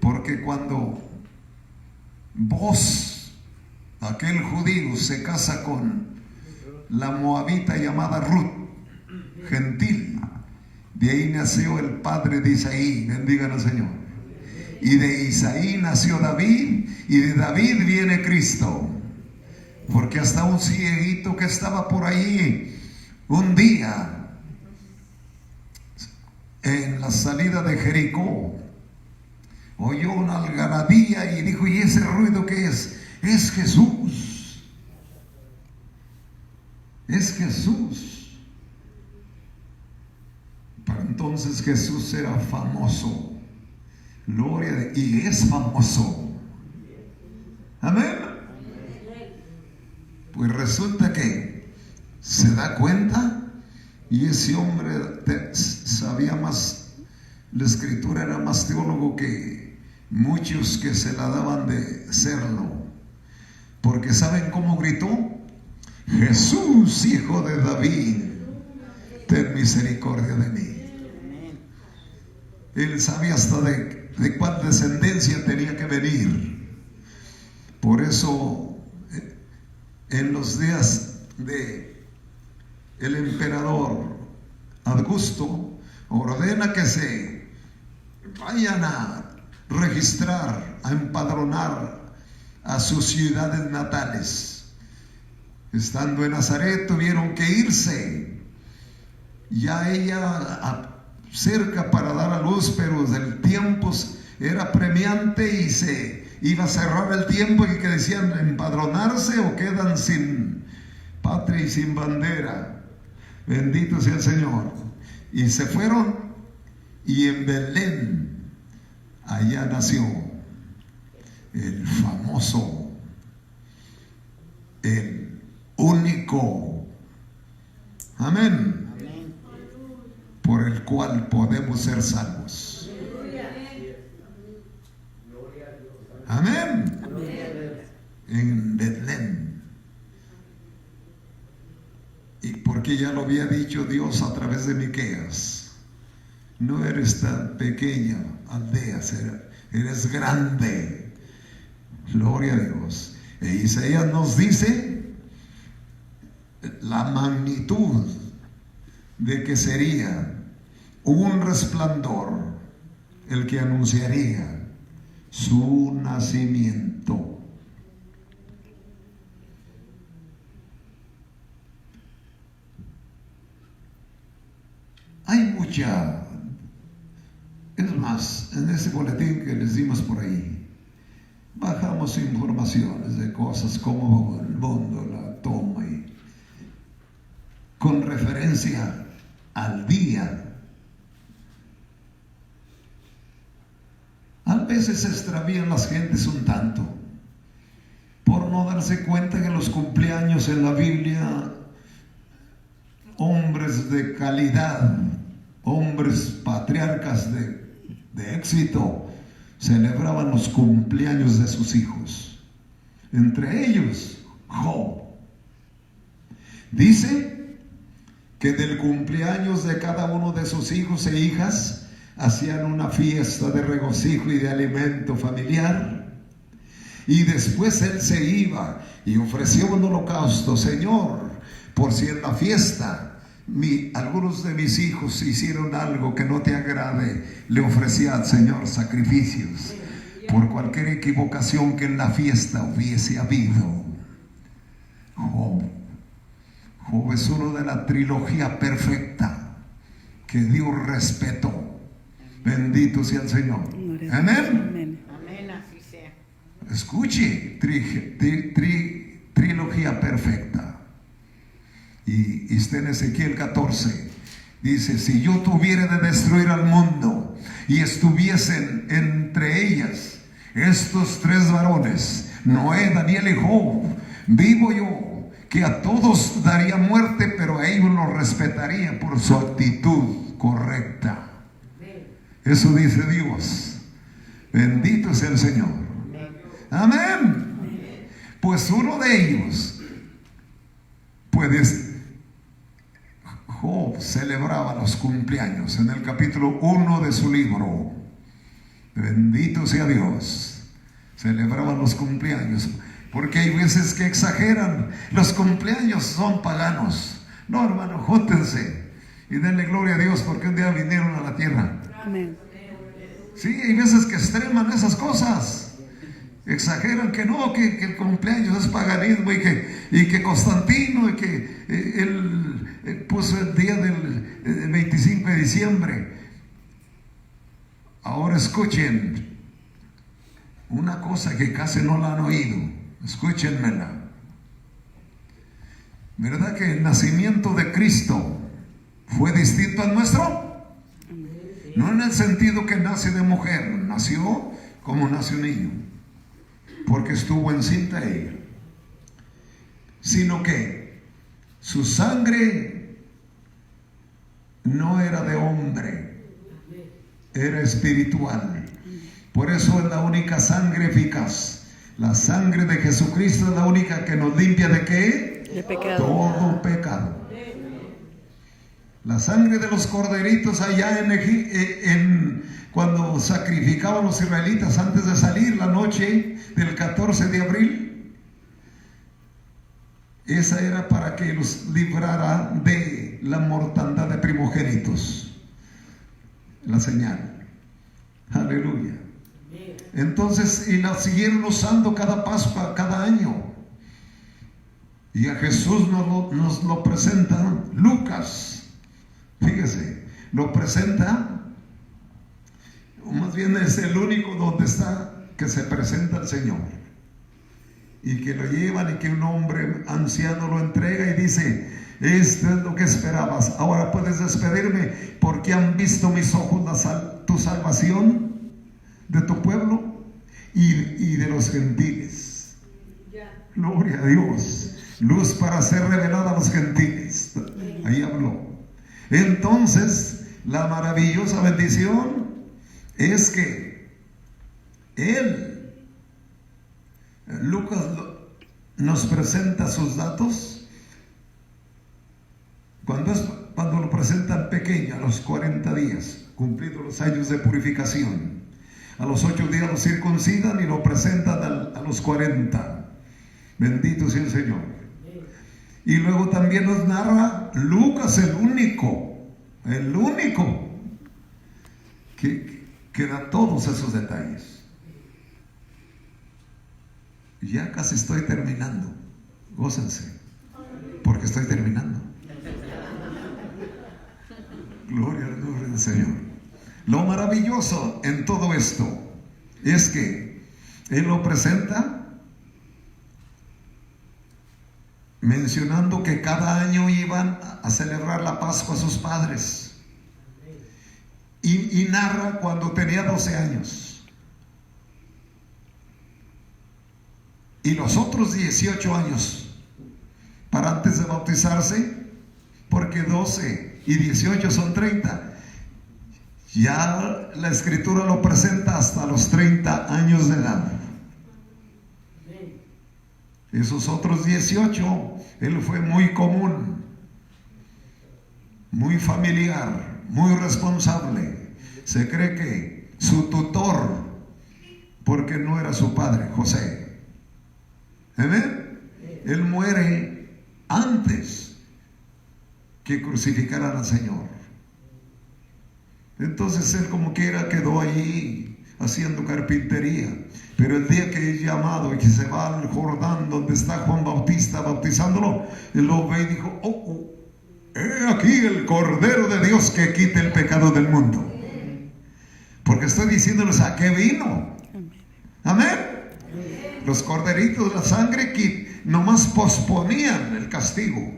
Porque cuando aquel judío, se casa con la moabita llamada Ruth, gentil, de ahí nació el padre de Isaí. Bendigan al Señor. Y de Isaí nació David, y de David viene Cristo. Porque hasta un cieguito que estaba por ahí un día en la salida de Jericó oyó una algarabía y dijo: ¿y ese ruido qué es? Es Jesús. Es Jesús. Para entonces Jesús era famoso. Gloria, y es famoso. Amén. Pues resulta que se da cuenta, y ese hombre sabía más, la escritura, era más teólogo que muchos que se la daban de serlo, porque ¿saben cómo gritó? Jesús, hijo de David, ten misericordia de mí. Él sabía hasta de cuál descendencia tenía que venir. Por eso en los días de el emperador Augusto ordena que se vayan a registrar, a empadronar a sus ciudades natales. Estando en Nazaret tuvieron que irse, ya ella cerca para dar a luz, pero el tiempo era premiante y se iba a cerrar el tiempo, y que decían empadronarse o quedan sin patria y sin bandera. Bendito sea el Señor. Y se fueron, y en Belén allá nació el famoso, el único, amén, por el cual podemos ser salvos. Amén. En Betlén. Y porque ya lo había dicho Dios a través de Miqueas: no eres tan pequeña aldea, eres grande. Gloria a Dios. E Isaías nos dice la magnitud de que sería un resplandor el que anunciaría su nacimiento. Hay mucha, es más, en ese boletín que les dimos por ahí, bajamos informaciones de cosas como el mundo la toma, y con referencia al día. A veces se extravían las gentes un tanto por no darse cuenta que los cumpleaños en la Biblia, hombres de calidad, hombres patriarcas de éxito, celebraban los cumpleaños de sus hijos. Entre ellos, Job. Dice que del cumpleaños de cada uno de sus hijos e hijas hacían una fiesta de regocijo y de alimento familiar. Y después él se iba y ofrecía un holocausto. Señor, por si en la fiesta algunos de mis hijos hicieron algo que no te agrade, le ofrecía al Señor sacrificios por cualquier equivocación que en la fiesta hubiese habido. Job es uno de la trilogía perfecta que Dios respetó. Bendito sea el Señor. Amén. Amén, así sea. Escuche, trilogía perfecta. Y está en Ezequiel 14. Dice: si yo tuviera de destruir al mundo y estuviesen entre ellas estos tres varones, Noé, Daniel y Job, vivo yo, que a todos daría muerte, pero a ellos los respetaría por su actitud correcta. Eso dice Dios. Bendito sea el Señor. Amén. Pues uno de ellos, Job celebraba los cumpleaños en el capítulo 1 de su libro. Bendito sea Dios. Celebraban los cumpleaños, porque hay veces que exageran. Los cumpleaños son paganos. No, hermano, júntense y denle gloria a Dios porque un día vinieron a la tierra. Amén. Sí, hay veces que extreman esas cosas. Exageran que no, que el cumpleaños es paganismo y que Constantino y que él puso el día del 25 de diciembre. Ahora escuchen una cosa que casi no la han oído. Escúchenmela. ¿Verdad que el nacimiento de Cristo fue distinto al nuestro? No en el sentido que nace de mujer, nació como nace un niño, porque estuvo encinta ella, sino que su sangre no era de hombre, era espiritual. Por eso es la única sangre eficaz. La sangre de Jesucristo es la única que nos limpia ¿de qué? De pecado. Todo pecado. La sangre de los corderitos allá cuando sacrificaban los israelitas antes de salir la noche del 14 de abril, esa era para que los librara de la mortandad de primogénitos. La señal. Aleluya. Entonces, y la siguieron usando cada Pascua, cada año. Y a Jesús nos lo presenta Lucas. Fíjese, lo presenta, o más bien es el único donde está que se presenta el Señor, y que lo llevan y que un hombre anciano lo entrega y dice: esto es lo que esperabas, ahora puedes despedirme porque han visto mis ojos tu salvación. de tu pueblo y de los gentiles. Gloria a Dios. Luz para ser revelada a los gentiles. Ahí habló. Entonces, la maravillosa bendición es que Lucas nos presenta sus datos cuando lo presentan pequeño, a los 40 días, cumplidos los años de purificación. A los 8 días lo circuncidan y lo presentan a los 40. Bendito sea el Señor. Y luego también nos narra Lucas, el único que da todos esos detalles. Ya casi estoy terminando. Gócense, porque estoy terminando. Gloria al nombre del Señor. Lo maravilloso en todo esto es que Él lo presenta mencionando que cada año iban a celebrar la Pascua a sus padres. Y narra cuando tenía 12 años. Y los otros 18 años para antes de bautizarse, porque 12 y 18 son 30. Ya la Escritura lo presenta hasta los 30 años de edad. Esos otros 18, él fue muy común, muy familiar, muy responsable. Se cree que su tutor, porque no era su padre, José. ¿Amén? Él muere antes que crucificaran al Señor. Entonces él como quiera quedó allí haciendo carpintería. Pero el día que es llamado y que se va al Jordán donde está Juan Bautista bautizándolo, él lo ve y dijo: he aquí el Cordero de Dios que quita el pecado del mundo. Porque estoy diciéndoles a qué vino. Amén. Los corderitos de la sangre que nomás posponían el castigo.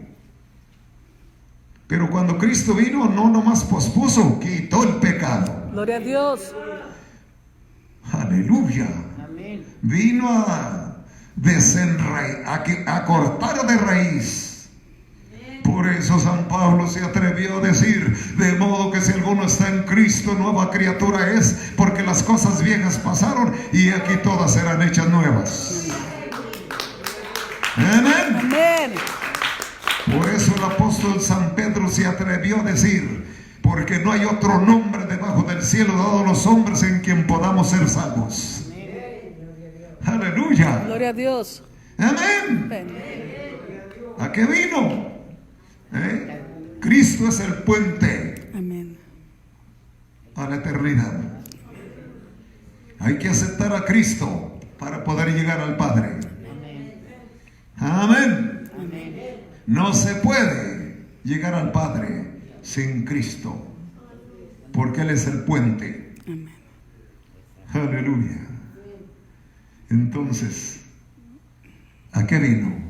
Pero cuando Cristo vino, no nomás pospuso, quitó el pecado. Gloria a Dios. Aleluya. Amén. Vino a cortar de raíz. Por eso San Pablo se atrevió a decir: de modo que si alguno está en Cristo, nueva criatura es, porque las cosas viejas pasaron y aquí todas serán hechas nuevas. Amén. Amén. Por eso el apóstol San Pedro se atrevió a decir: porque no hay otro nombre debajo del cielo dado a los hombres en quien podamos ser salvos. Aleluya. Gloria a Dios. Amén. Amén. ¿A qué vino? Cristo es el puente Amén. a la eternidad. Hay que aceptar a Cristo para poder llegar al Padre. Amén. No se puede llegar al Padre sin Cristo, porque Él es el puente. Amén. Aleluya. Entonces, ¿a qué vino?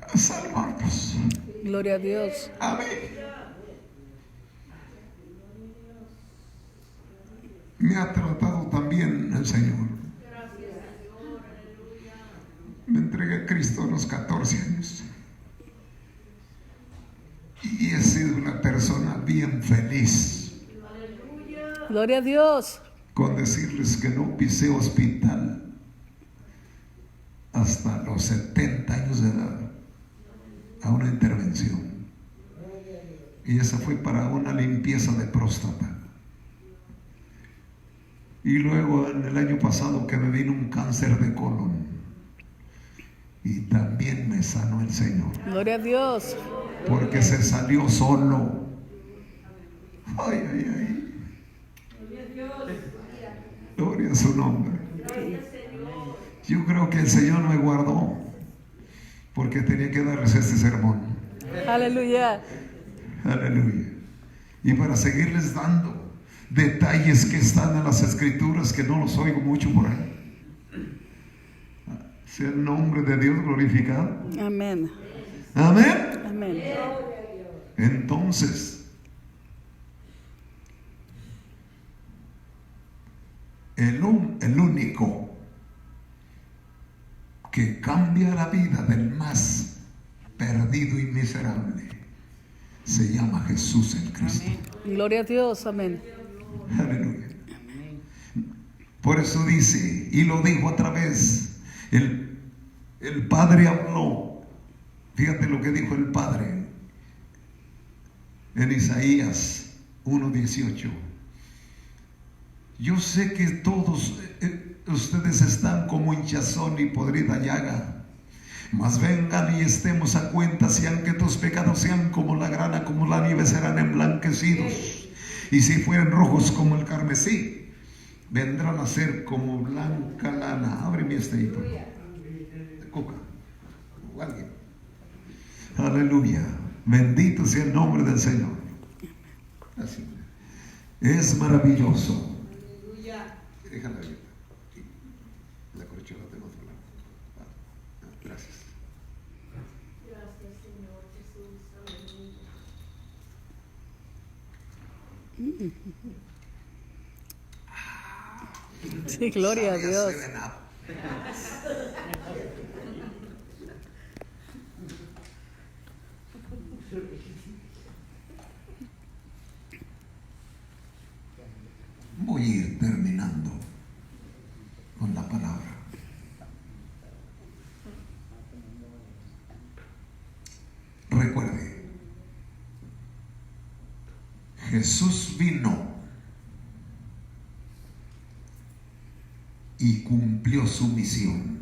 A salvarnos. Gloria a Dios. Amén. Me ha tratado también el Señor. Me entregué a Cristo a los 14 años. Y he sido una persona bien feliz. Gloria a Dios. Con decirles que no pisé hospital hasta los 70 años de edad a una intervención. Y esa fue para una limpieza de próstata. Y luego en el año pasado que me vino un cáncer de colon. Y también me sanó el Señor. Gloria a Dios. Porque se salió solo. Ay, ay, ay. Gloria a su nombre. Yo creo que el Señor me guardó porque tenía que darles este sermón. Aleluya. Aleluya. Y para seguirles dando detalles que están en las Escrituras, que no los oigo mucho por ahí. Sea el nombre de Dios glorificado. Amén. Amén. Amén. Entonces, el único que cambia la vida del más perdido y miserable se llama Jesús el Cristo. Gloria a Dios. Amén. Aleluya. Por eso dice, y lo dijo otra vez, el Padre habló. Fíjate lo que dijo el Padre en Isaías 1:18. Yo sé que todos ustedes están como hinchazón y podrida llaga, mas vengan y estemos a cuenta, sean que tus pecados sean como la grana, como la nieve serán emblanquecidos, y si fueran rojos como el carmesí, vendrán a ser como blanca lana. Ábreme este ahí, por favor. Coca o alguien. Aleluya. Bendito sea el nombre del Señor. Así es maravilloso. Déjala abierta. La corchola de otro lado. Gracias. Gracias, Señor Jesús. Aleluya. Sí, gloria a Dios. Voy a ir terminando con la palabra. Recuerde, Jesús vino y cumplió su misión.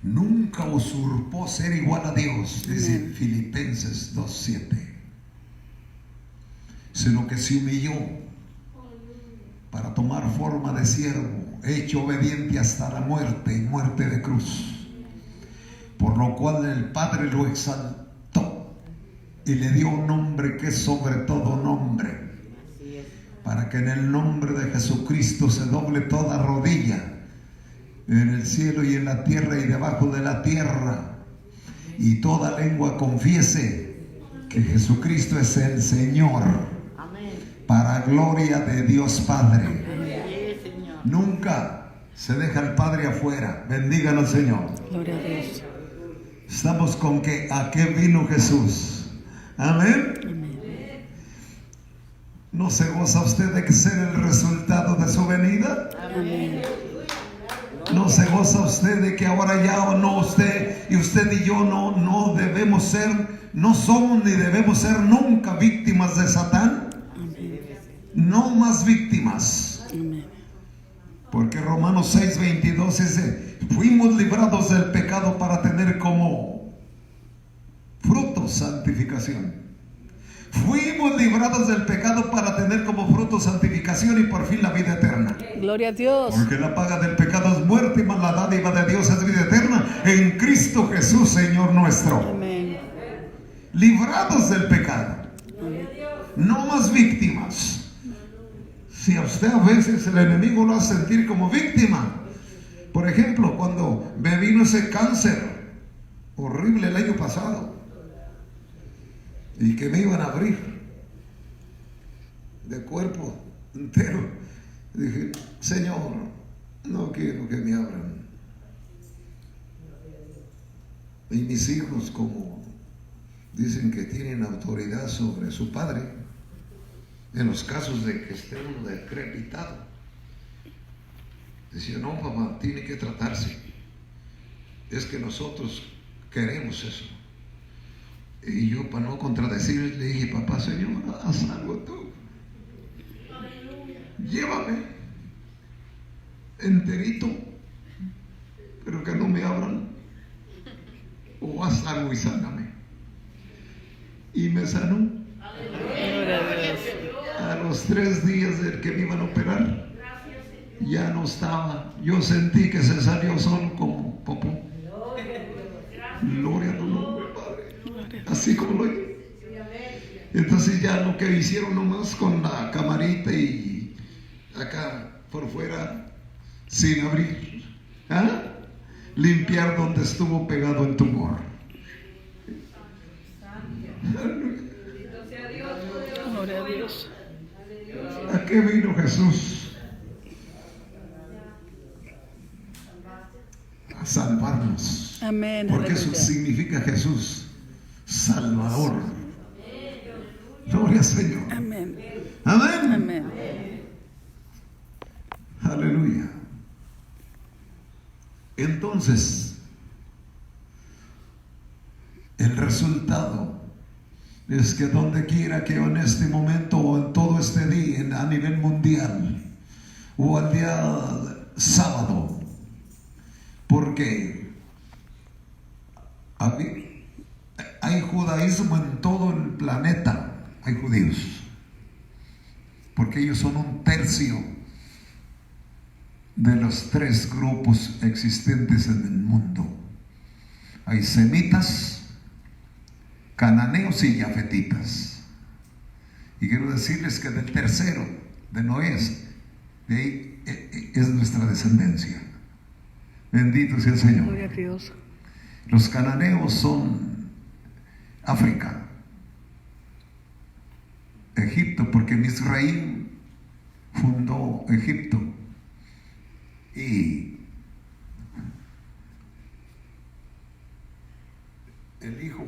Nunca usurpó ser igual a Dios, dice Filipenses 2:7, sino que se humilló para tomar forma de siervo, hecho obediente hasta la muerte y muerte de cruz, por lo cual el Padre lo exaltó y le dio un nombre que es sobre todo nombre, para que en el nombre de Jesucristo se doble toda rodilla en el cielo y en la tierra y debajo de la tierra, y toda lengua confiese que Jesucristo es el Señor, para gloria de Dios Padre. Nunca se deja el Padre afuera. Bendígalo, Señor. Gloria a Dios. Estamos con que a qué vino Jesús. Amén. ¿No se goza usted de ser el resultado de su venida? Amén. ¿No se goza usted de que ahora ya o no usted y yo no debemos ser, no somos ni debemos ser nunca víctimas de Satán? No más víctimas. Porque Romanos 6:22 dice, fuimos librados del pecado para tener como fruto santificación. Fuimos librados del pecado para tener como fruto santificación y por fin la vida eterna. Gloria a Dios. Porque la paga del pecado es muerte, y más la dádiva de Dios es vida eterna en Cristo Jesús, Señor nuestro. Amén. Librados del pecado. No más víctimas. Si a usted a veces el enemigo lo hace sentir como víctima. Por ejemplo, cuando me vino ese cáncer horrible el año pasado y que me iban a abrir de cuerpo entero, dije, Señor, no quiero que me abran. Y mis hijos, como dicen que tienen autoridad sobre su padre, en los casos de que esté uno decrepitado, decía, no, papá, tiene que tratarse. Es que nosotros queremos eso. Y yo, para no contradecir, le dije, papá, Señor, haz algo tú. Llévame enterito, pero que no me abran. O haz algo y sáname. Y me sanó. Gloria a Dios. A los 3 días del que me iban a operar, ya no estaba. Yo sentí que se salió solo como popó. Gloria a tu nombre, Padre. Así como lo oí. Entonces ya lo que hicieron nomás con la camarita y acá por fuera, sin abrir, limpiar donde estuvo pegado el tumor. Gloria a Dios. qué vino Jesús? A salvarnos. Amén. Porque eso Aleluya. significa Jesús, Salvador. Gloria al Señor. Amén. Amén. Amén. Aleluya. Entonces, el resultado es que donde quiera que en este momento o en todo este día, a nivel mundial, o al día sábado, porque hay judaísmo en todo el planeta, hay judíos, porque ellos son 1/3 de los 3 grupos existentes en el mundo. Hay semitas, cananeos y yafetitas. Y quiero decirles que del tercero, de Noé, de ahí es nuestra descendencia. Bendito sea el Señor. Gloria a Dios. Los cananeos son África, Egipto, porque Misraim fundó Egipto. Y el hijo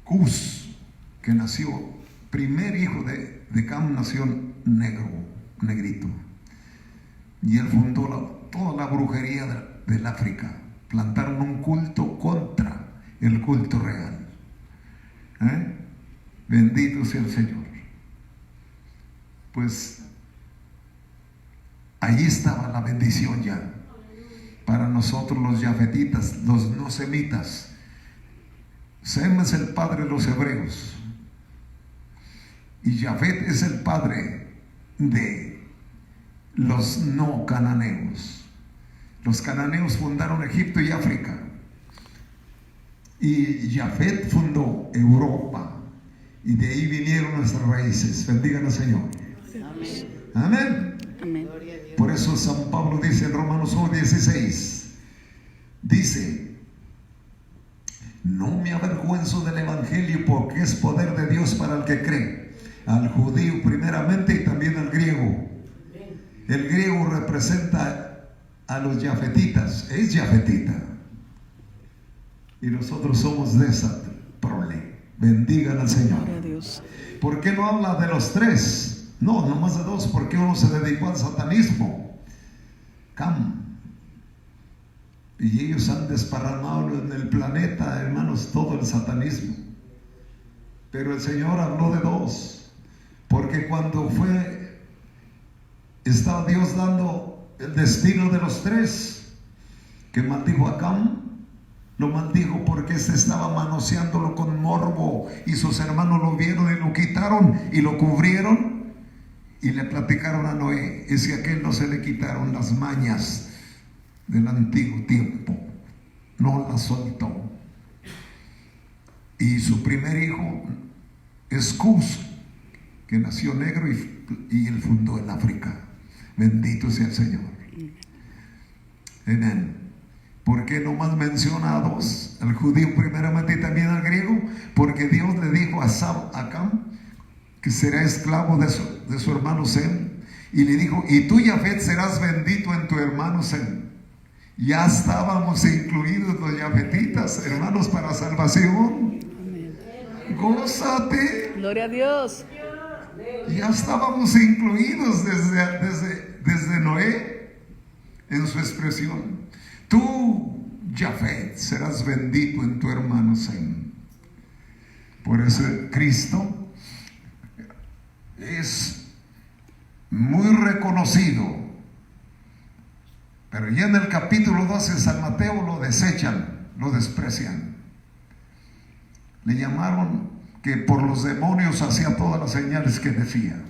Cus, que nació, primer hijo de Cam, nació negro, negrito. Y él fundó toda la brujería del África. Plantaron un culto contra el culto real. Bendito sea el Señor. Pues allí estaba la bendición ya. Para nosotros los yafetitas, los no semitas. Sem es el padre de los hebreos. Y Jafet es el padre de los no cananeos. Los cananeos fundaron Egipto y África. Y Jafet fundó Europa. Y de ahí vinieron nuestras raíces. Bendigan al Señor. Amén. Amén. Por eso San Pablo dice en Romanos 1:16, dice: no me avergüenzo del Evangelio, porque es poder de Dios para el que cree, al judío primeramente y también al griego. El griego representa a los yafetitas, es yafetita, y nosotros somos de esa prole. Bendigan al Señor. Gloria a Dios. ¿Por qué no habla de los 3? No, nomás de 2, porque uno se dedicó al satanismo, Cam, y ellos han desparramado en el planeta, hermanos, todo el satanismo. Pero el Señor habló de 2, porque cuando estaba Dios dando el destino de los 3, que maldijo a Cam, lo maldijo porque se estaba manoseándolo con morbo, y sus hermanos lo vieron y lo quitaron y lo cubrieron. Y le platicaron a Noé, y si a aquel no se le quitaron las mañas del antiguo tiempo, no las soltó. Y su primer hijo es Cus, que nació negro, y él fundó en África. Bendito sea el Señor. Amén. ¿Por qué nomás menciona a 2? Al judío primeramente y también al griego. Porque Dios le dijo a Cam que será esclavo de su hermano Sem, y le dijo: y tú, Jafet, serás bendito en tu hermano Sem. Ya estábamos incluidos los yafetitas, hermanos, para salvación. Amén. Gózate. Gloria a Dios. Ya estábamos incluidos desde Noé en su expresión. Tú, Jafet, serás bendito en tu hermano Sem. Por eso Cristo es muy reconocido, pero ya en el capítulo 12 de San Mateo lo desechan, lo desprecian. Le llamaron que por los demonios hacía todas las señales que decía.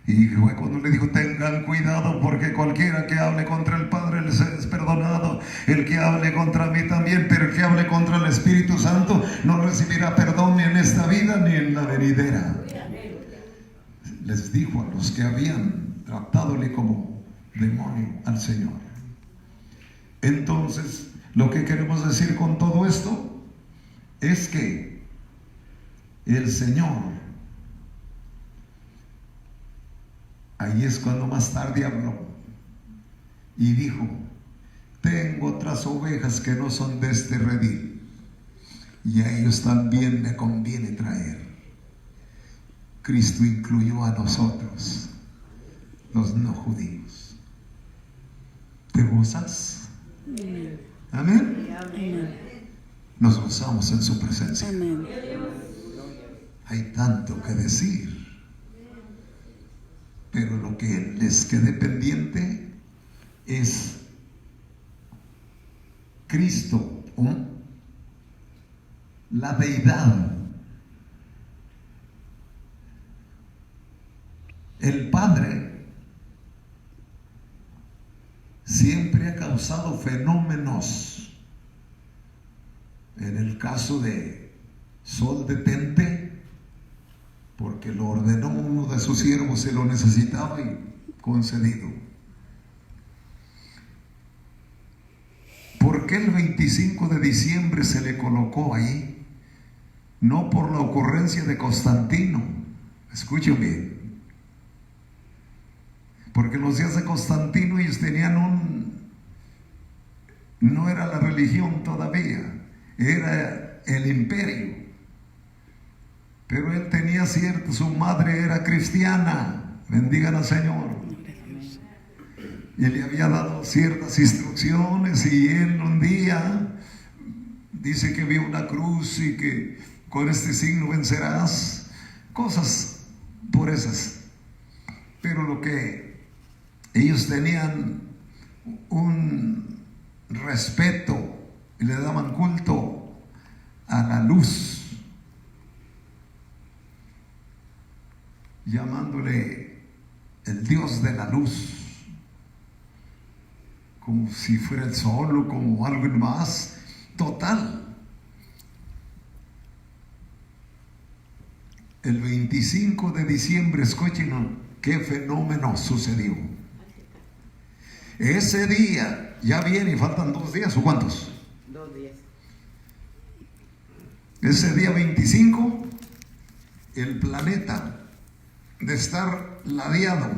Y fue cuando le dijo: tengan cuidado, porque cualquiera que hable contra el Padre les es perdonado, el que hable contra mí también, pero el que hable contra el Espíritu Santo no recibirá perdón ni en esta vida ni en la venidera. Les dijo a los que habían tratadole como demonio al Señor. Entonces, lo que queremos decir con todo esto es que el Señor Ahí es cuando más tarde habló y dijo: tengo otras ovejas que no son de este redil, y a ellos también me conviene traer. Cristo incluyó a nosotros, los no judíos. ¿Te gozas? Amén. Nos gozamos en su presencia. Amén. Hay tanto que decir, pero lo que les quede pendiente es Cristo, la deidad, el Padre. Siempre ha causado fenómenos. En el caso de sol detente, porque lo ordenó uno de sus siervos, se lo necesitaba y concedido. ¿Por qué el 25 de diciembre se le colocó ahí? No por la ocurrencia de Constantino. Escuchen bien. Porque en los días de Constantino ellos tenían no era la religión todavía, era el imperio. Pero él tenía cierto, su madre era cristiana, bendigan al Señor. Y le había dado ciertas instrucciones, y él un día dice que vio una cruz y que con este signo vencerás, cosas por esas. Pero lo que ellos tenían un respeto y le daban culto a la luz, llamándole el Dios de la luz, como si fuera el sol o como algo más. Total, el 25 de diciembre, escuchen qué fenómeno sucedió. Ese día, ya viene y faltan 2 días, ¿o cuántos? 2 días. Ese día 25, el planeta, de estar ladeado,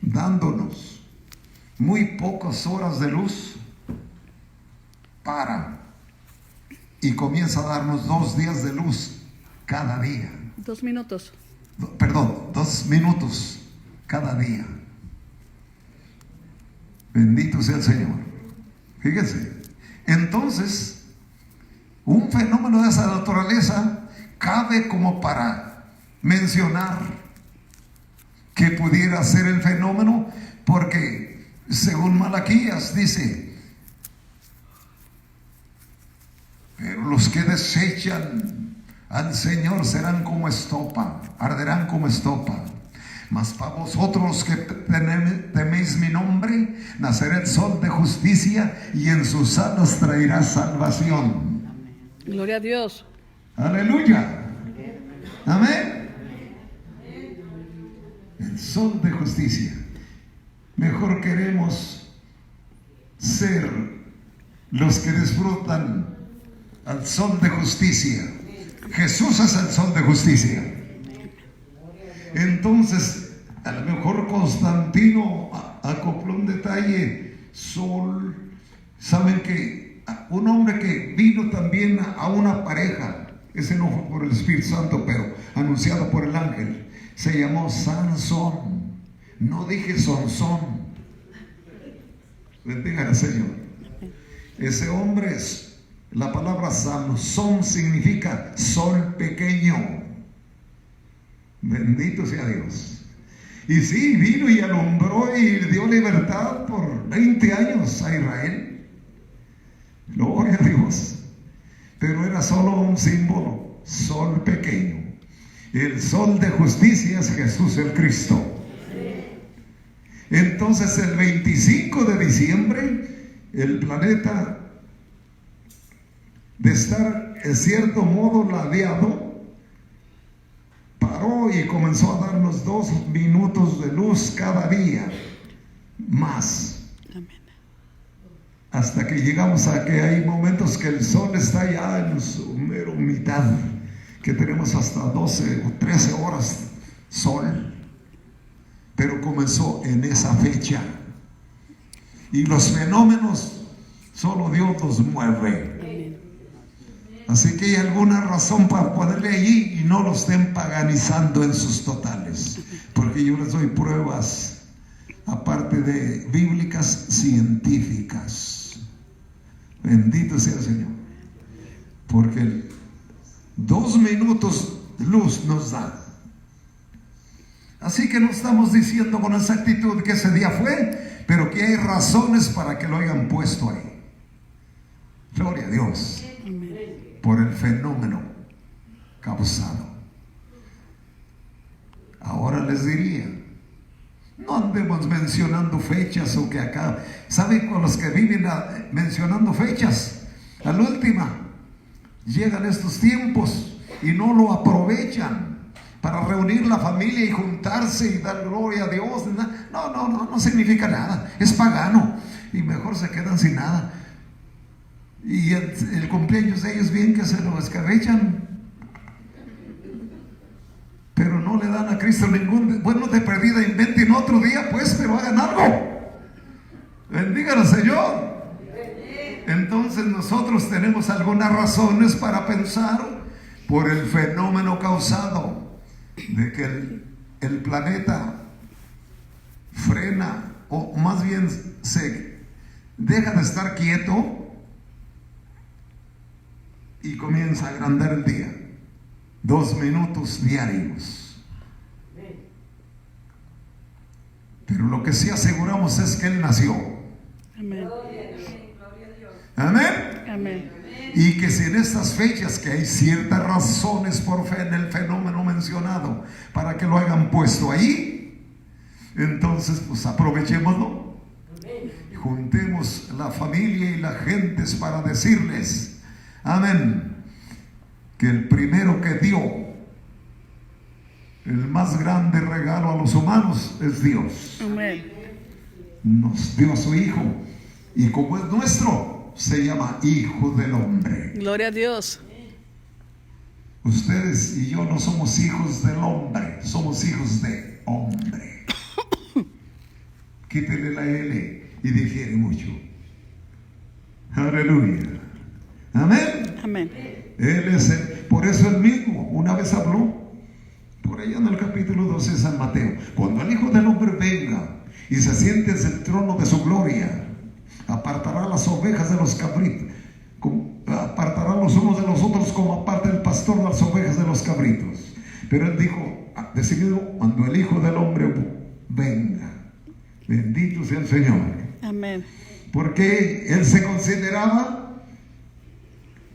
dándonos muy pocas horas de luz, para y comienza a darnos 2 días de luz cada día. 2 minutos. Perdón, 2 minutos cada día. Bendito sea el Señor. Fíjense. Entonces, un fenómeno de esa naturaleza cabe como para mencionar que pudiera ser el fenómeno, porque según Malaquías dice: pero los que desechan al Señor serán como estopa, arderán como estopa. Mas para vosotros que teméis mi nombre, nacerá el sol de justicia, y en sus alas traerá salvación. Gloria a Dios. Aleluya. Amén. El sol de justicia. Mejor queremos ser los que disfrutan al sol de justicia. Jesús es el sol de justicia. Entonces, a lo mejor Constantino acopló un detalle: sol. Saben que un hombre que vino también a una pareja, ese no fue por el Espíritu Santo, pero anunciado por el ángel, se llamó Sansón. No dije Sansón. Bendiga al Señor. Ese hombre es, la palabra Sansón significa sol pequeño. Bendito sea Dios. Y sí, vino y alumbró y dio libertad por 20 años a Israel. Gloria a Dios. Pero era solo un símbolo, sol pequeño. El sol de justicia es Jesús el Cristo. Entonces, el 25 de diciembre, el planeta, de estar en cierto modo ladeado, paró y comenzó a darnos 2 minutos de luz cada día más. Amén. Hasta que llegamos a que hay momentos que el sol está ya en su mero mitad, que tenemos hasta 12 o 13 horas sol. pero comenzó en esa fecha. Y los fenómenos solo Dios los mueve. Así que hay alguna razón para ponerle allí y no lo estén paganizando en sus totales, porque yo les doy pruebas aparte de bíblicas, científicas. Bendito sea el Señor, porque 2 minutos luz nos da. Así que no estamos diciendo con exactitud que ese día fue, pero que hay razones para que lo hayan puesto ahí. Gloria a Dios. Por el fenómeno causado. Ahora les diría, no andemos mencionando fechas o que acá, ¿saben? Con los que viven mencionando fechas, a la última llegan estos tiempos y no lo aprovechan para reunir la familia y juntarse y dar gloria a Dios. No significa nada, es pagano y mejor se quedan sin nada. Y el cumpleaños de ellos bien que se lo escabechan, pero no le dan a Cristo ningún. Bueno, de perdida inventen otro día pues, pero hagan algo. Bendigan al Señor. Entonces nosotros tenemos algunas razones para pensar por el fenómeno causado de que el planeta frena, o más bien se deja de estar quieto y comienza a agrandar el día. 2 minutos diarios. Pero lo que sí aseguramos es que Él nació. Amén. Amén. Amén. Y que si en estas fechas, que hay ciertas razones por fe en el fenómeno mencionado para que lo hayan puesto ahí, entonces pues aprovechémoslo. Juntemos la familia y las gentes para decirles, amén, que el primero que dio el más grande regalo a los humanos es Dios. Amén. Nos dio a su Hijo, y como es nuestro, se llama Hijo del Hombre. Gloria a Dios. Ustedes y yo no somos hijos del hombre, somos hijos de hombre. Quítele la L y difiere mucho. Aleluya. Amén. Amén. Él es por eso Él mismo una vez habló por allá en el capítulo 12 de San Mateo: cuando el Hijo del Hombre venga y se siente en el trono de su gloria, apartará las ovejas de los cabritos, apartará los unos de los otros, como aparta el pastor las ovejas de los cabritos. Pero Él dijo, decidido, cuando el Hijo del Hombre venga. Bendito sea el Señor. Amén. Porque Él se consideraba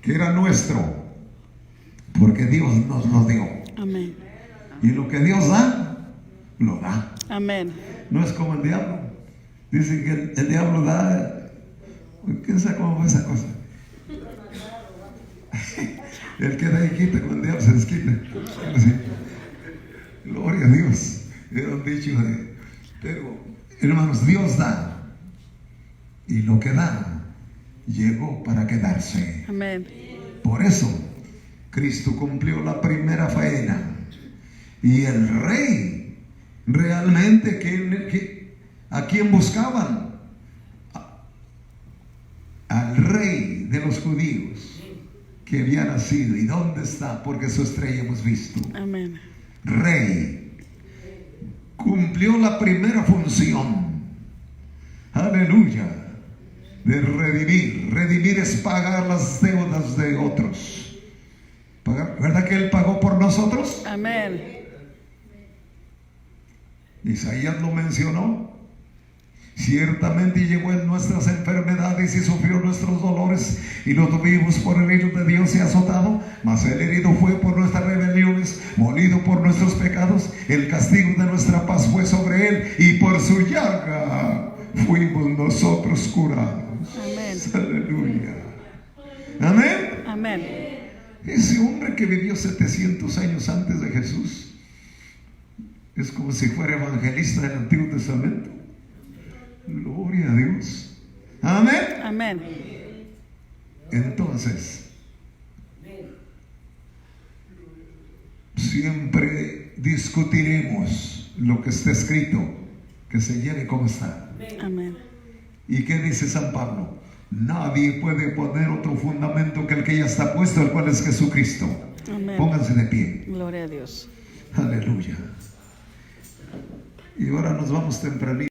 que era nuestro, porque Dios nos lo dio. Amén. Y lo que Dios da, lo da. Amén. No es como el diablo. Dicen que el diablo da. ¿Quién sabe cómo fue esa cosa? El que da y quita, con el diablo se desquita. ¿Sí? Gloria a Dios. Era un dicho de. Pero, hermanos, Dios da. Y lo que da llegó para quedarse. Amén. Por eso Cristo cumplió la primera faena. Y el rey realmente, ¿a quién buscaban? Al rey de los judíos que había nacido. ¿Y dónde está? Porque su estrella hemos visto. Amén. Rey cumplió la primera función. Aleluya. De redimir. Redimir es pagar las deudas de otros. ¿Verdad que Él pagó por nosotros? Amén. Isaías lo mencionó. Ciertamente llevó en nuestras enfermedades y sufrió nuestros dolores, y lo tuvimos por el herido de Dios y azotado, mas el herido fue por nuestras rebeliones, molido por nuestros pecados. El castigo de nuestra paz fue sobre Él, y por su llaga fuimos nosotros curados. Amén. Aleluya. Amén. Amén. Ese hombre que vivió 700 años antes de Jesús es como si fuera evangelista del Antiguo Testamento. Gloria a Dios. Amén. Amén. Entonces, siempre discutiremos lo que está escrito, que se llene como está. Amén. ¿Y qué dice San Pablo? Nadie puede poner otro fundamento que el que ya está puesto, el cual es Jesucristo. Amén. Pónganse de pie. Gloria a Dios. Aleluya. Y ahora nos vamos tempranito.